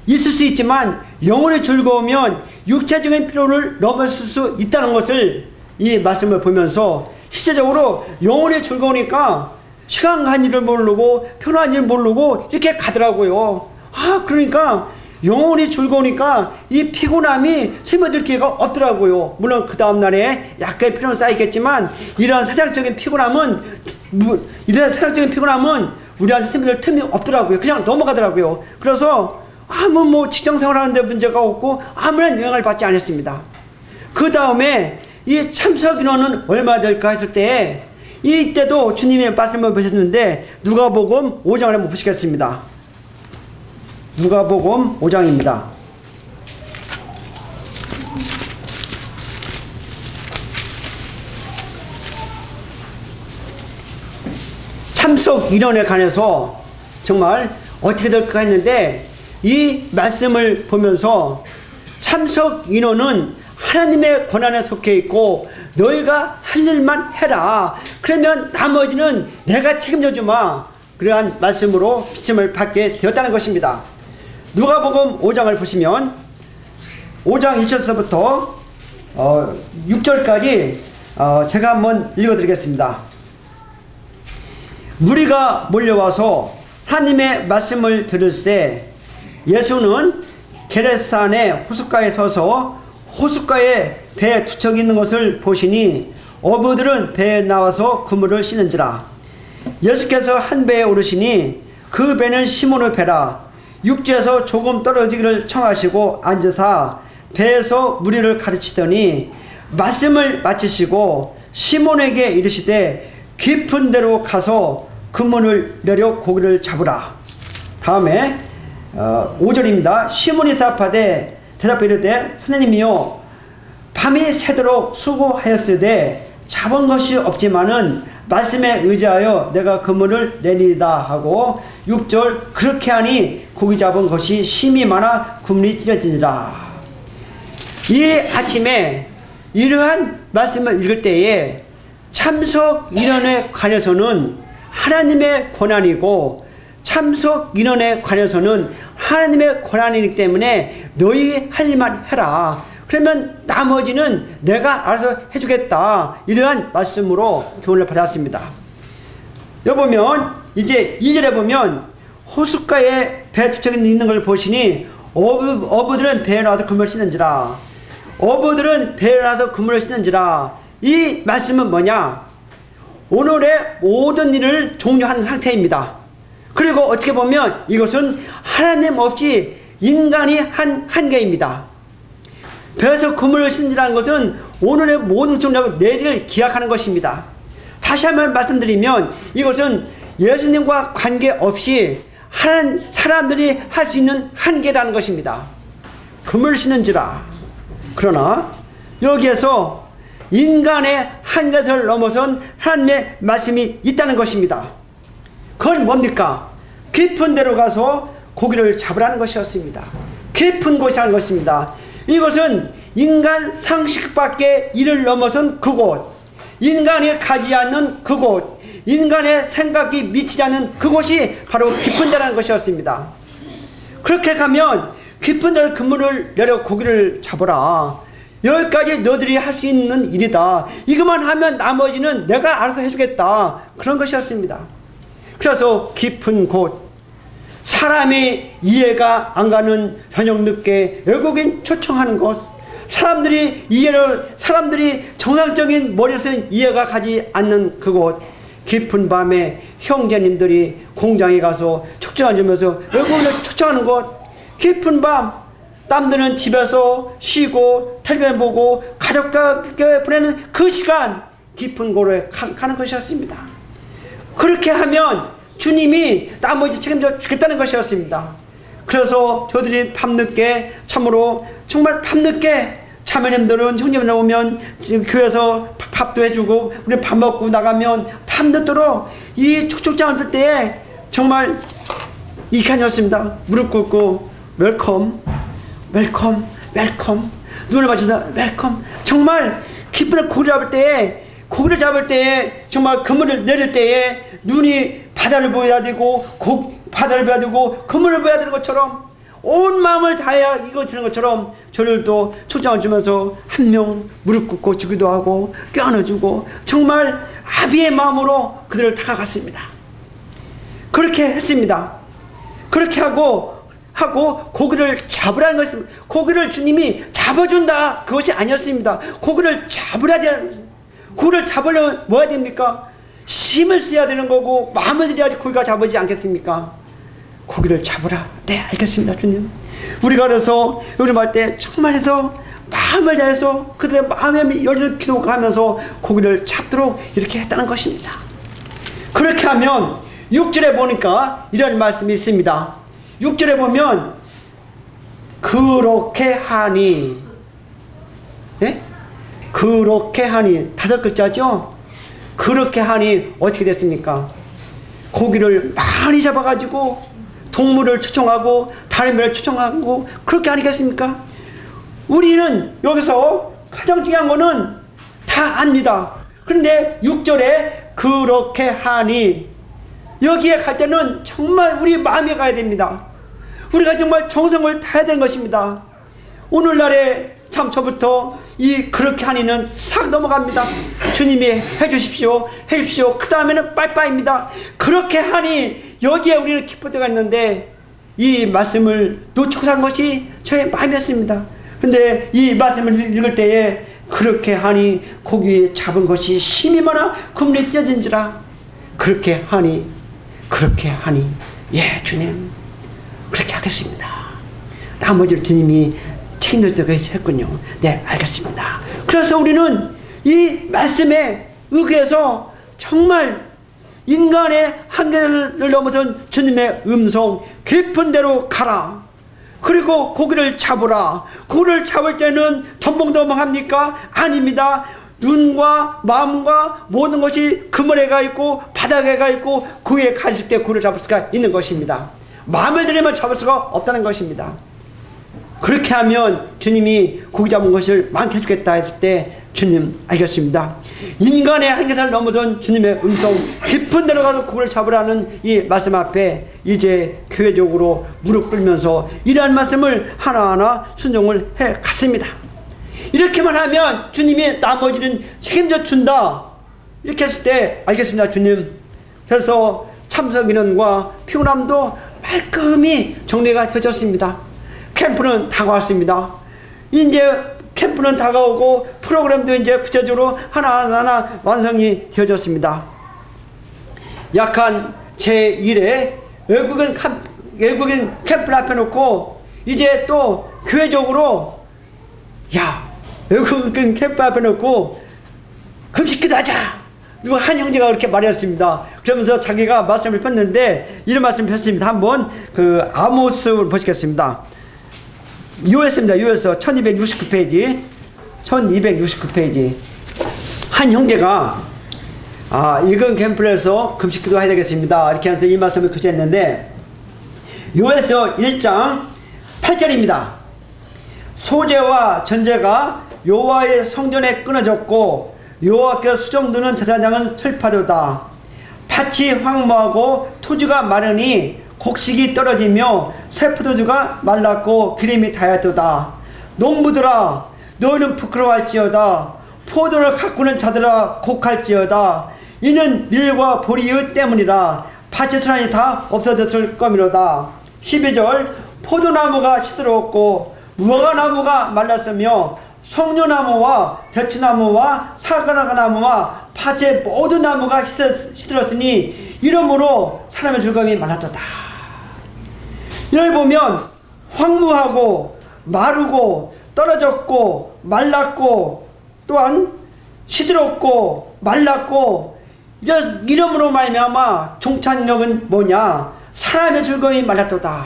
있을 수 있지만 영혼이 즐거우면 육체적인 피로를 넘어설 수 있다는 것을 이 말씀을 보면서 실제적으로 영혼이 즐거우니까 시간 간 줄을 모르고 편한 줄 모르고 이렇게 가더라고요. 그러니까 영혼이 즐거우니까 이 피곤함이 스며들 기회가 없더라고요. 물론 그 다음날에 약간의 피로는 쌓이겠지만 이러한 세상적인 피곤함은 우리한테 스며들 틈이 없더라고요. 그냥 넘어가더라고요. 그래서 뭐 직장생활 하는데 문제가 없고 아무런 영향을 받지 않았습니다. 그 다음에 이 참석 인원은 얼마 될까 했을 때 이때도 주님의 말씀을 보셨는데 누가복음 5장을 한번 보시겠습니다. 누가복음 5장입니다. 참석 인원에 관해서 정말 어떻게 될까 했는데 이 말씀을 보면서 참석 인원은 하나님의 권한에 속해 있고 너희가 할 일만 해라. 그러면 나머지는 내가 책임져 주마. 그러한 말씀으로 비침을 받게 되었다는 것입니다. 누가복음 5장을 보시면 5장 1절서부터 6절까지 제가 한번 읽어드리겠습니다. 무리가 몰려와서 하나님의 말씀을 들을새 예수는 게레사네 호숫가에 서서 호숫가에 배 두 척이 있는 것을 보시니 어부들은 배에 나와서 그물을 씻는지라. 예수께서 한 배에 오르시니 그 배는 시몬의 배라. 육지에서 조금 떨어지기를 청하시고 앉으사 배에서 무리를 가르치더니 말씀을 마치시고 시몬에게 이르시되 깊은 데로 가서 그물을 내려 고기를 잡으라. 다음에 5절입니다. 시몬이 대답하되 이르되 선생님이요 밤이 새도록 수고하였으되 잡은 것이 없지만은 말씀에 의지하여 내가 그물을 내리다 하고 6절 그렇게 하니 고기 잡은 것이 심이 많아 그물이 찢어지니라. 이 아침에 이러한 말씀을 읽을 때에 참석 인원에 관해서는 하나님의 권한이고 참석 인원에 관해서는 하나님의 권한이기 때문에 너희 할 일만 해라. 그러면 나머지는 내가 알아서 해주겠다. 이러한 말씀으로 교훈을 받았습니다. 여기 보면 이제 2절에 보면 호숫가에 배 두 척이 있는 걸 보시니 어부들은 배에 나와서 그물을 씻는지라. 어부들은 배에 나와서 그물을 씻는지라. 이 말씀은 뭐냐? 오늘의 모든 일을 종료한 상태입니다. 그리고 어떻게 보면 이것은 하나님 없이 인간이 한 한계입니다. 배에서 그물을 씻는다는 것은 오늘의 모든 종료하고 내일을 기약하는 것입니다. 다시 한번 말씀드리면 이것은 예수님과 관계없이 사람들이 할 수 있는 한계라는 것입니다. 그물을 씻는지라. 그러나 여기에서 인간의 한계를 넘어선 하나님의 말씀이 있다는 것입니다. 그건 뭡니까? 깊은 데로 가서 고기를 잡으라는 것이었습니다. 깊은 곳이라는 것입니다. 이것은 인간 상식밖에 이를 넘어선 그곳, 인간이 가지 않는 그곳, 인간의 생각이 미치지 않는 그곳이 바로 깊은 데라는 것이었습니다. 그렇게 가면 깊은 데로 그물을 내려 고기를 잡으라. 여기까지 너희들이 할 수 있는 일이다. 이것만 하면 나머지는 내가 알아서 해주겠다. 그런 것이었습니다. 그래서 깊은 곳, 사람이 이해가 안 가는 저녁 늦게 외국인 초청하는 곳, 사람들이 정상적인 머리로서는 이해가 가지 않는 그곳, 깊은 밤에 형제님들이 공장에 가서 촉정을 주면서 외국인을 초청하는 곳, 깊은 밤 남들은 집에서 쉬고 텔레비전 보고 가족과 보내는 그 시간 깊은 고로에 가는 것이었습니다. 그렇게 하면 주님이 나머지 책임져 주겠다는 것이었습니다. 그래서 저들이 밤늦게 참으로 정말 밤늦게 자매님들은 형제들 오면 교회에서 밥도 해주고 우리 밥 먹고 나가면 밤늦도록 이 촉촉장을 줄 때에 정말 이칸이었습니다. 무릎 꿇고 웰컴 웰컴 웰컴 눈을 맞춰서 웰컴 정말 기쁨을 고기를 잡을 때에 정말 그물을 내릴 때에 눈이 바다를 보여야 되고 바다를 보여야 되고 그물을 보여야 되는 것처럼 온 마음을 다해야 이거 되는 것처럼 저들도 초장을 주면서 한 명 무릎 꿇고 주기도 하고 껴안아주고 정말 아비의 마음으로 그들을 다가갔습니다. 그렇게 했습니다. 그렇게 하고 고기를 잡으라는 것입니다. 고기를 주님이 잡아준다 그것이 아니었습니다. 고기를 잡으라 되는, 고기를 잡으려면 뭐 해야 됩니까? 힘을 써야 되는 거고 마음을 들여야지 고기가 잡아지지 않겠습니까? 고기를 잡으라. 네, 알겠습니다, 주님. 우리가 그래서 요즘할 때 정말 해서 마음을 다해서 그들의 마음에 열을 기도하면서 고기를 잡도록 이렇게 했다는 것입니다. 그렇게 하면 6절에 보니까 이런 말씀이 있습니다. 6절에 보면 그렇게 하니, 네? 그렇게 하니 5글자죠. 그렇게 하니 어떻게 됐습니까? 고기를 많이 잡아가지고 동물을 초청하고 다른 별을 초청하고 그렇게 아니겠습니까? 우리는 여기서 가장 중요한 거는 다 압니다. 그런데 6절에 그렇게 하니 여기에 갈 때는 정말 우리 마음에 가야 됩니다. 우리가 정말 정성을 다해야 되는 것입니다. 오늘날에 참 저부터 이 그렇게 하니는 싹 넘어갑니다. 주님이 해주십시오 해주십시오 그 다음에는 빠이빠이입니다. 그렇게 하니 여기에 우리는 기쁠 때가 있는데 이 말씀을 놓치고 산 것이 저의 마음이었습니다. 근데 이 말씀을 읽을 때에 그렇게 하니 고기에 잡은 것이 심히 많아 그물에 찢어진지라. 그렇게 하니 예 주님 그렇게 하겠습니다. 나머지를 주님이 책임져서 했군요. 네, 알겠습니다. 그래서 우리는 이 말씀에 의해서 정말 인간의 한계를 넘어선 주님의 음성 깊은 데로 가라. 그리고 고기를 잡으라. 고기를 잡을 때는 덤벙덤벙합니까? 아닙니다. 눈과 마음과 모든 것이 그물에 가 있고 바닥에 가 있고 그 위에 가실 때 고기를 잡을 수가 있는 것입니다. 마음을 들이면 잡을 수가 없다는 것입니다. 그렇게 하면 주님이 고기 잡은 것을 많게 해주겠다 했을 때 주님 알겠습니다. 인간의 한계를 넘어선 주님의 음성 깊은 데로 가서 고기를 잡으라는 이 말씀 앞에 이제 교회적으로 무릎 꿇으면서 이러한 말씀을 하나하나 순종을 해 갔습니다. 이렇게만 하면 주님이 나머지는 책임져 준다 이렇게 했을 때 알겠습니다 주님. 그래서 참석 인원과 피곤함도 말끔히 정리가 되어졌습니다. 캠프는 다가왔습니다. 이제 캠프는 다가오고 프로그램도 이제 구체적으로 하나하나 완성이 되어졌습니다. 약한 제1회 외국인 캠프를 앞에 놓고 이제 또 교회적으로 외국인 캠프 앞에 놓고 금식기도 하자. 누가 한 형제가 그렇게 말했습니다. 그러면서 자기가 말씀을 폈는데 이런 말씀을 폈습니다. 한번 그 아모스를 보시겠습니다. 요했습니다. 요했어 1269페이지 한 형제가 이건 캠프에서 금식기도 해야 되겠습니다. 이렇게 하면서 이 말씀을 교제했는데 요했어 1장 8절입니다. 소재와 전제가 여호와의 성전에 끊어졌고 여호와께서 수정두는 제사장은 슬퍼도다. 밭이 황무하고 토지가 마르니 곡식이 떨어지며 쇠포도주가 말랐고 기름이 닳았도다. 농부들아 너희는 부끄러워할지어다. 포도를 가꾸는 자들아 곡할지어다. 이는 밀과 보리의 때문이라. 밭의 수란이 다 없어졌을 거미로다. 12절 포도나무가 시들었고 무화과나무가 말랐으며 성료나무와 대추나무와 사과나무와 밭의 모든 나무가 시들었으니 이러므로 사람의 즐거움이 말랐도다. 여기 보면 황무하고 마르고 떨어졌고 말랐고 또한 시들었고 말랐고 이러므로 말미암아 종착역은 뭐냐? 사람의 즐거움이 말랐도다.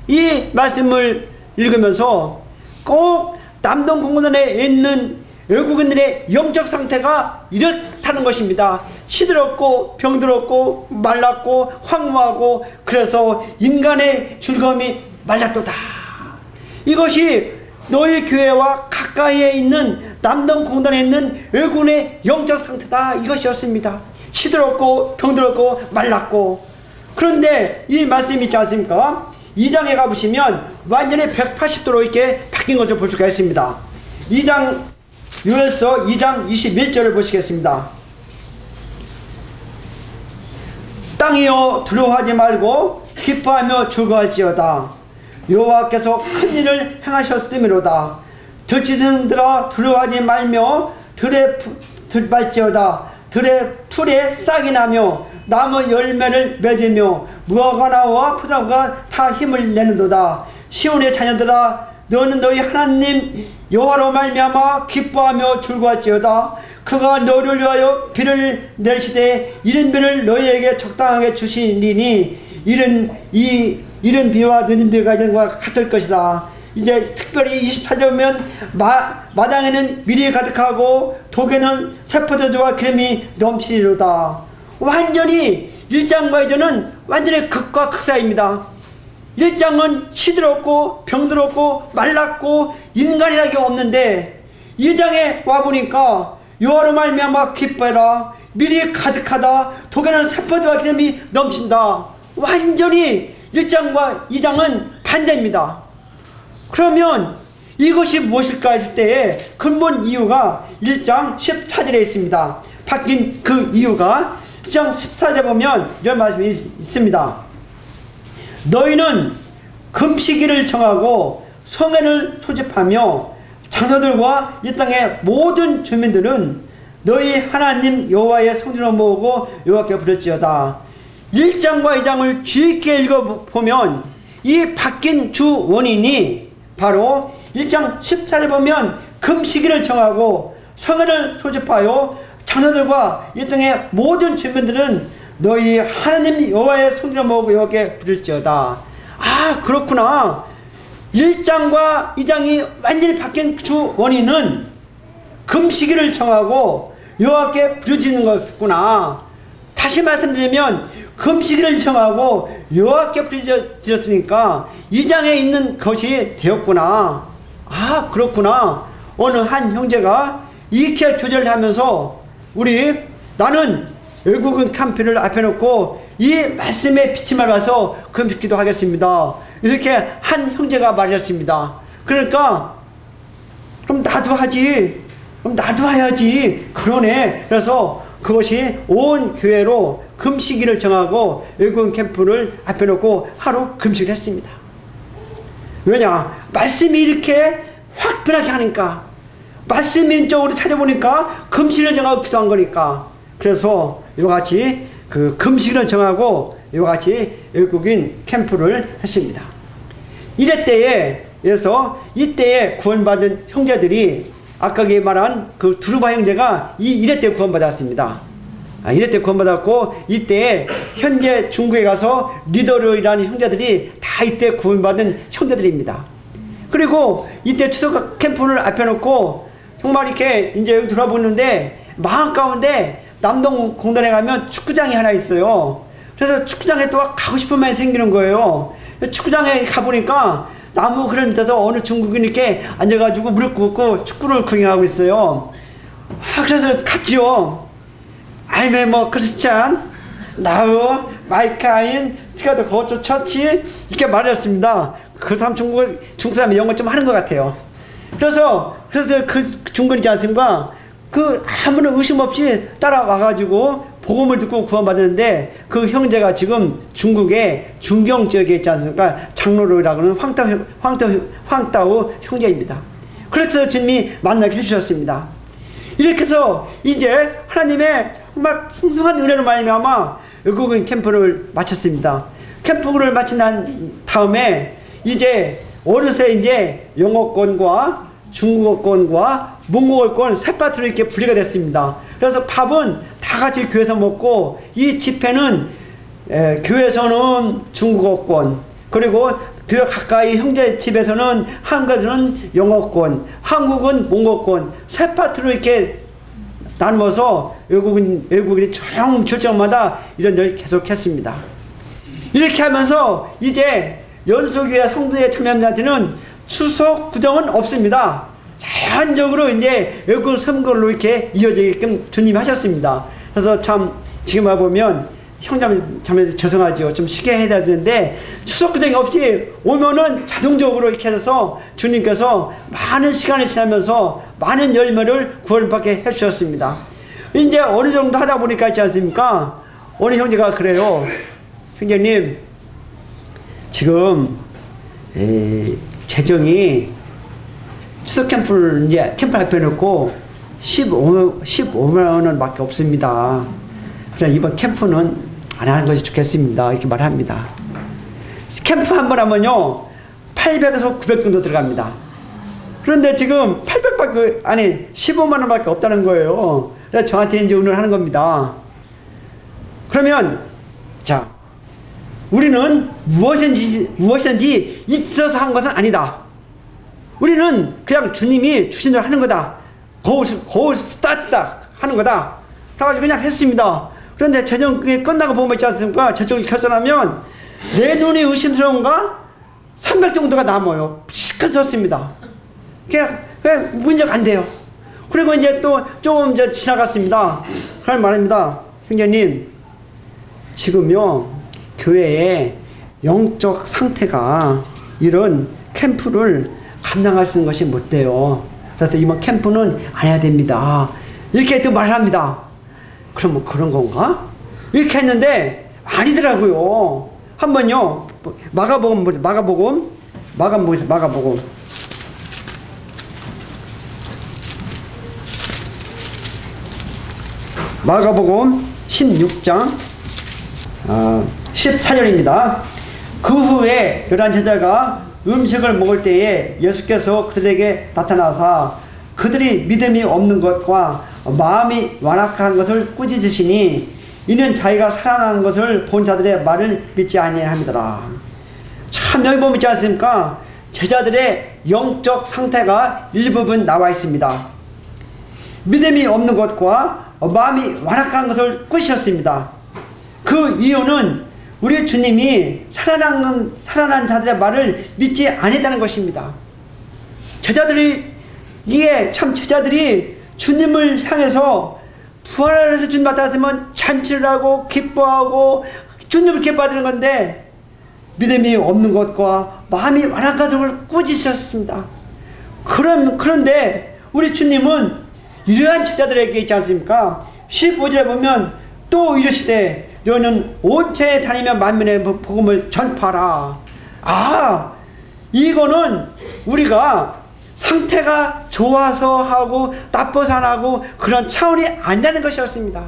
이 말씀을 읽으면서 꼭 남동공단에 있는 외국인들의 영적 상태가 이렇다는 것입니다. 시들었고 병들었고 말랐고 황무하고 그래서 인간의 즐거움이 말랐도다. 이것이 너희 교회와 가까이에 있는 남동공단에 있는 외국인의 영적 상태다. 이것이었습니다. 시들었고 병들었고 말랐고. 그런데 이 말씀이 있지 않습니까? 2장에 가보시면 완전히 180도로 이렇게 바뀐 것을 볼 수가 있습니다. 2장 요엘서 2장 21절을 보시겠습니다. 땅이여 두려워하지 말고 기뻐하며 즐거워할지어다. 여호와께서 큰 일을 행하셨음이로다. 들짐승들아 두려워하지 말며 들에 들발지어다. 들의 풀에 싹이 나며 나무 열매를 맺으며 무화과 나무와 포도나무가 다 힘을 내는도다. 시온의 자녀들아 너는 너희 하나님 여호와로 말미암아 기뻐하며 즐거워할지어다. 그가 너를 위하여 비를 내리시되 이른 비를 너희에게 적당하게 주시리니 이른 비와 늦은 비가 이전과 같을 것이다. 이제 특별히 24절 보면 마당에는 밀이 가득하고 독에는 새포도주와 기름이 넘치리로다. 완전히 1장과 2장은 완전히 극과 극사입니다. 1장은 시들었고 병들었고 말랐고 인간이라는 게 없는데 2장에 와보니까 여호와로 말미암아 기뻐해라. 밀이 가득하다. 독에는 새포도와 기름이 넘친다. 완전히 1장과 2장은 반대입니다. 그러면 이것이 무엇일까 했을 때의 근본 이유가 1장 14절에 있습니다. 바뀐 그 이유가 1장 14절에 보면 이런 말씀이 있습니다. 너희는 금식일을 정하고 성회를 소집하며 장로들과 이 땅의 모든 주민들은 너희 하나님 여호와의 성전을 모으고 여호와께 부를지어다. 1장과 2장을 주의 있게 읽어보면 이 바뀐 주 원인이 바로 1장 14절에 보면 금식일을 정하고 성회를 소집하여 장로들과 이 땅의 모든 주민들은 너희 하나님 여호와의 성전을 모으고 여호와께 부를지어다. 아 그렇구나. 1장과 2장이 완전히 바뀐 주 원인은 금식일을 정하고 여호와께 부르짖는 것이구나. 다시 말씀드리면 금식일을 정하고 여호와께 부르짖었으니까 2장에 있는 것이 되었구나. 아 그렇구나. 어느 한 형제가 이렇게 교제를 하면서 나는 외국인 캠프를 앞에 놓고 이 말씀의 비침을 봐서 금식기도 하겠습니다. 이렇게 한 형제가 말했습니다. 그러니까 그럼 나도 하지. 그럼 나도 해야지. 그러네. 그래서 그것이 온 교회로 금식일을 정하고 외국인 캠프를 앞에 놓고 하루 금식을 했습니다. 왜냐? 말씀이 이렇게 확 변하게 하니까, 말씀인 쪽으로 찾아보니까 금식을 정하고 기도한 거니까. 그래서 이와 같이 그 금식을 정하고 이와 같이 외국인 캠프를 했습니다. 그래서 이때에 구원받은 형제들이 아까 말한 그 두루바 형제가 이래 때 구원받았습니다. 이래 때 구원받았고 이때 현재 중국에 가서 리더르라는 형제들이 다 이때 구원받은 형제들입니다. 그리고 이때 추석 캠프를 앞에 놓고 정말 이렇게 이제 여기 돌아보는데 마음 가운데 남동공단에 가면 축구장이 하나 있어요. 그래서 축구장에 또 가고 싶은 마음이 생기는 거예요. 축구장에 가보니까 나무 그런 데서 어느 중국인이 이렇게 앉아가지고 무릎 꿇고 축구를 구경하고 있어요. 그래서 갔죠. 아이메 크리스찬, 나우, 마이카인, 티가도 거초 처치 이렇게 말했습니다. 그 사람 중국 사람이 영어 좀 하는 것 같아요. 그래서 그 중국인이지 않습니까? 아무런 의심 없이 따라와가지고 복음을 듣고 구원받았는데 그 형제가 지금 중국의 중경 지역에 있지 않습니까? 장로로라고 하는 황따우 형제입니다. 그래서 주님이 만나게 해주셨습니다. 이렇게 해서 이제 하나님의 정말 풍성한 은혜로 말미암아 외국인 캠프를 마쳤습니다. 캠프를 마친 다음에 이제 어느새 이제 영어권과 중국어권과 몽골권 세 파트로 이렇게 분리가 됐습니다. 그래서 밥은 다 같이 교회에서 먹고, 이 집회는 교회에서는 중국어권, 그리고 교회 가까이 형제 집에서는 한국에서는 영어권, 한국은 몽골권 세 파트로 이렇게 나누어서 외국인이 출장마다 이런 일을 계속했습니다. 이렇게 하면서 이제 연소교회 성도의 참여자들한테는 추석 구정은 없습니다. 자연적으로 이제 외국 선거로 이렇게 이어지게끔 주님이 하셨습니다. 그래서 참 지금 와보면 형제자매 죄송하죠. 좀 쉬게 해야 되는데 추석 구정이 없이 오면은 자동적으로 이렇게 해서 주님께서 많은 시간이 지나면서 많은 열매를 구원받게 해주셨습니다. 이제 어느 정도 하다 보니까 있지 않습니까? 어느 형제가 그래요. 형제님, 지금 재정이 추석 캠프를 이제 캠프 앞에 놓고 15만 원밖에 없습니다. 그래서 이번 캠프는 안 하는 것이 좋겠습니다. 이렇게 말합니다. 캠프 한 번 하면요 800에서 900 정도 들어갑니다. 그런데 지금 800밖에 아니 15만 원밖에 없다는 거예요. 그래서 저한테 이제 의논하는 겁니다. 그러면 자, 우리는 무엇이든지 있어서 한 것은 아니다. 우리는 그냥 주님이 주신 대로 하는 거다. 거울 스타트다 하는 거다. 그래가지고 그냥 했습니다. 그런데 재정이 끝나고 보면 있지 않습니까? 재정이 결산하면 내 눈이 의심스러운가? 300 정도가 남아요. 시큰 썼습니다. 그게 문제가 안 돼요. 그리고 이제 또 조금 이제 지나갔습니다. 그런 말입니다. 형제님, 지금요 교회의 영적 상태가 이런 캠프를 감당할 수 있는 것이 못 돼요. 그래서 이번 캠프는 안 해야 됩니다. 이렇게 또 말합니다. 그럼 뭐 그런 건가? 이렇게 했는데 아니더라고요. 한번요 마가복음 16장 14절입니다. 그 후에 11제자가 음식을 먹을 때에 예수께서 그들에게 나타나사 그들이 믿음이 없는 것과 마음이 완악한 것을 꾸짖으시니 이는 자기가 살아나는 것을 본 자들의 말을 믿지 아니함이더라. 참 여기 보면 있지 않습니까? 제자들의 영적 상태가 일부분 나와 있습니다. 믿음이 없는 것과 마음이 완악한 것을 꾸짖으셨습니다. 그 이유는 우리 주님이 살아난 자들의 말을 믿지 아니했다는 것입니다. 제자들이 주님을 향해서 부활해서 주님 나타났으면 잔치를 하고 기뻐하고 주님을 기뻐하는 건데 믿음이 없는 것과 마음이 완악한 것을 꾸짖으셨습니다. 그런데 우리 주님은 이러한 제자들에게 있지 않습니까? 15절에 보면 또 이르시되 너는 온 세에 다니며 만민의 복음을 전파하라. 아, 이거는 우리가 상태가 좋아서 하고 나빠서 안 하고 그런 차원이 아니라는 것이었습니다.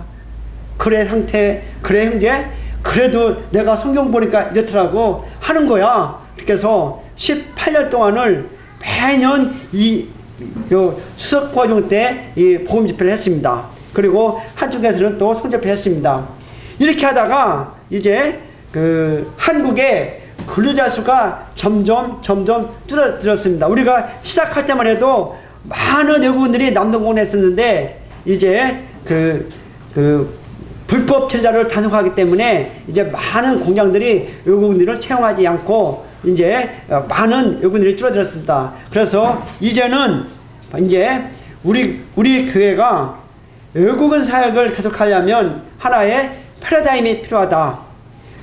그래 상태, 그래 형제, 그래도 내가 성경 보니까 이렇더라고 하는 거야. 그래서 18년 동안을 매년 추석 과정 때 이 복음 집회를 했습니다. 그리고 한쪽에서는 또 성접회 했습니다. 이렇게 하다가 이제 그 한국의 근로자 수가 점점 줄어들었습니다. 우리가 시작할 때만 해도 많은 외국인들이 남동공원에 있었는데 이제 그 불법 체자를 단속하기 때문에 이제 많은 공장들이 외국인들을 채용하지 않고 이제 많은 외국인들이 줄어들었습니다. 그래서 이제는 이제 우리 교회가 외국인 사역을 계속하려면 하나의 패러다임이 필요하다.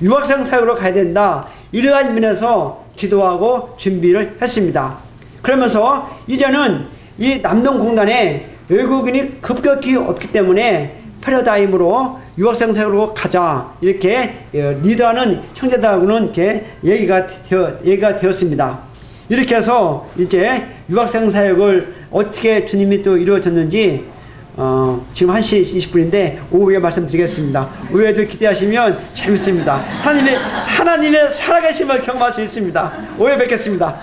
유학생 사역으로 가야 된다. 이러한 면에서 기도하고 준비를 했습니다. 그러면서 이제는 이 남동공단에 외국인이 급격히 없기 때문에 패러다임으로 유학생 사역으로 가자. 이렇게 리더하는 형제들하고는 이렇게 얘기가 되었습니다. 이렇게 해서 이제 유학생 사역을 어떻게 주님이 또 이루어졌는지 지금 1시 20분인데 오후에 말씀드리겠습니다. 오후에도 기대하시면 재밌습니다. 하나님의 살아계심을 경험할 수 있습니다. 오후에 뵙겠습니다.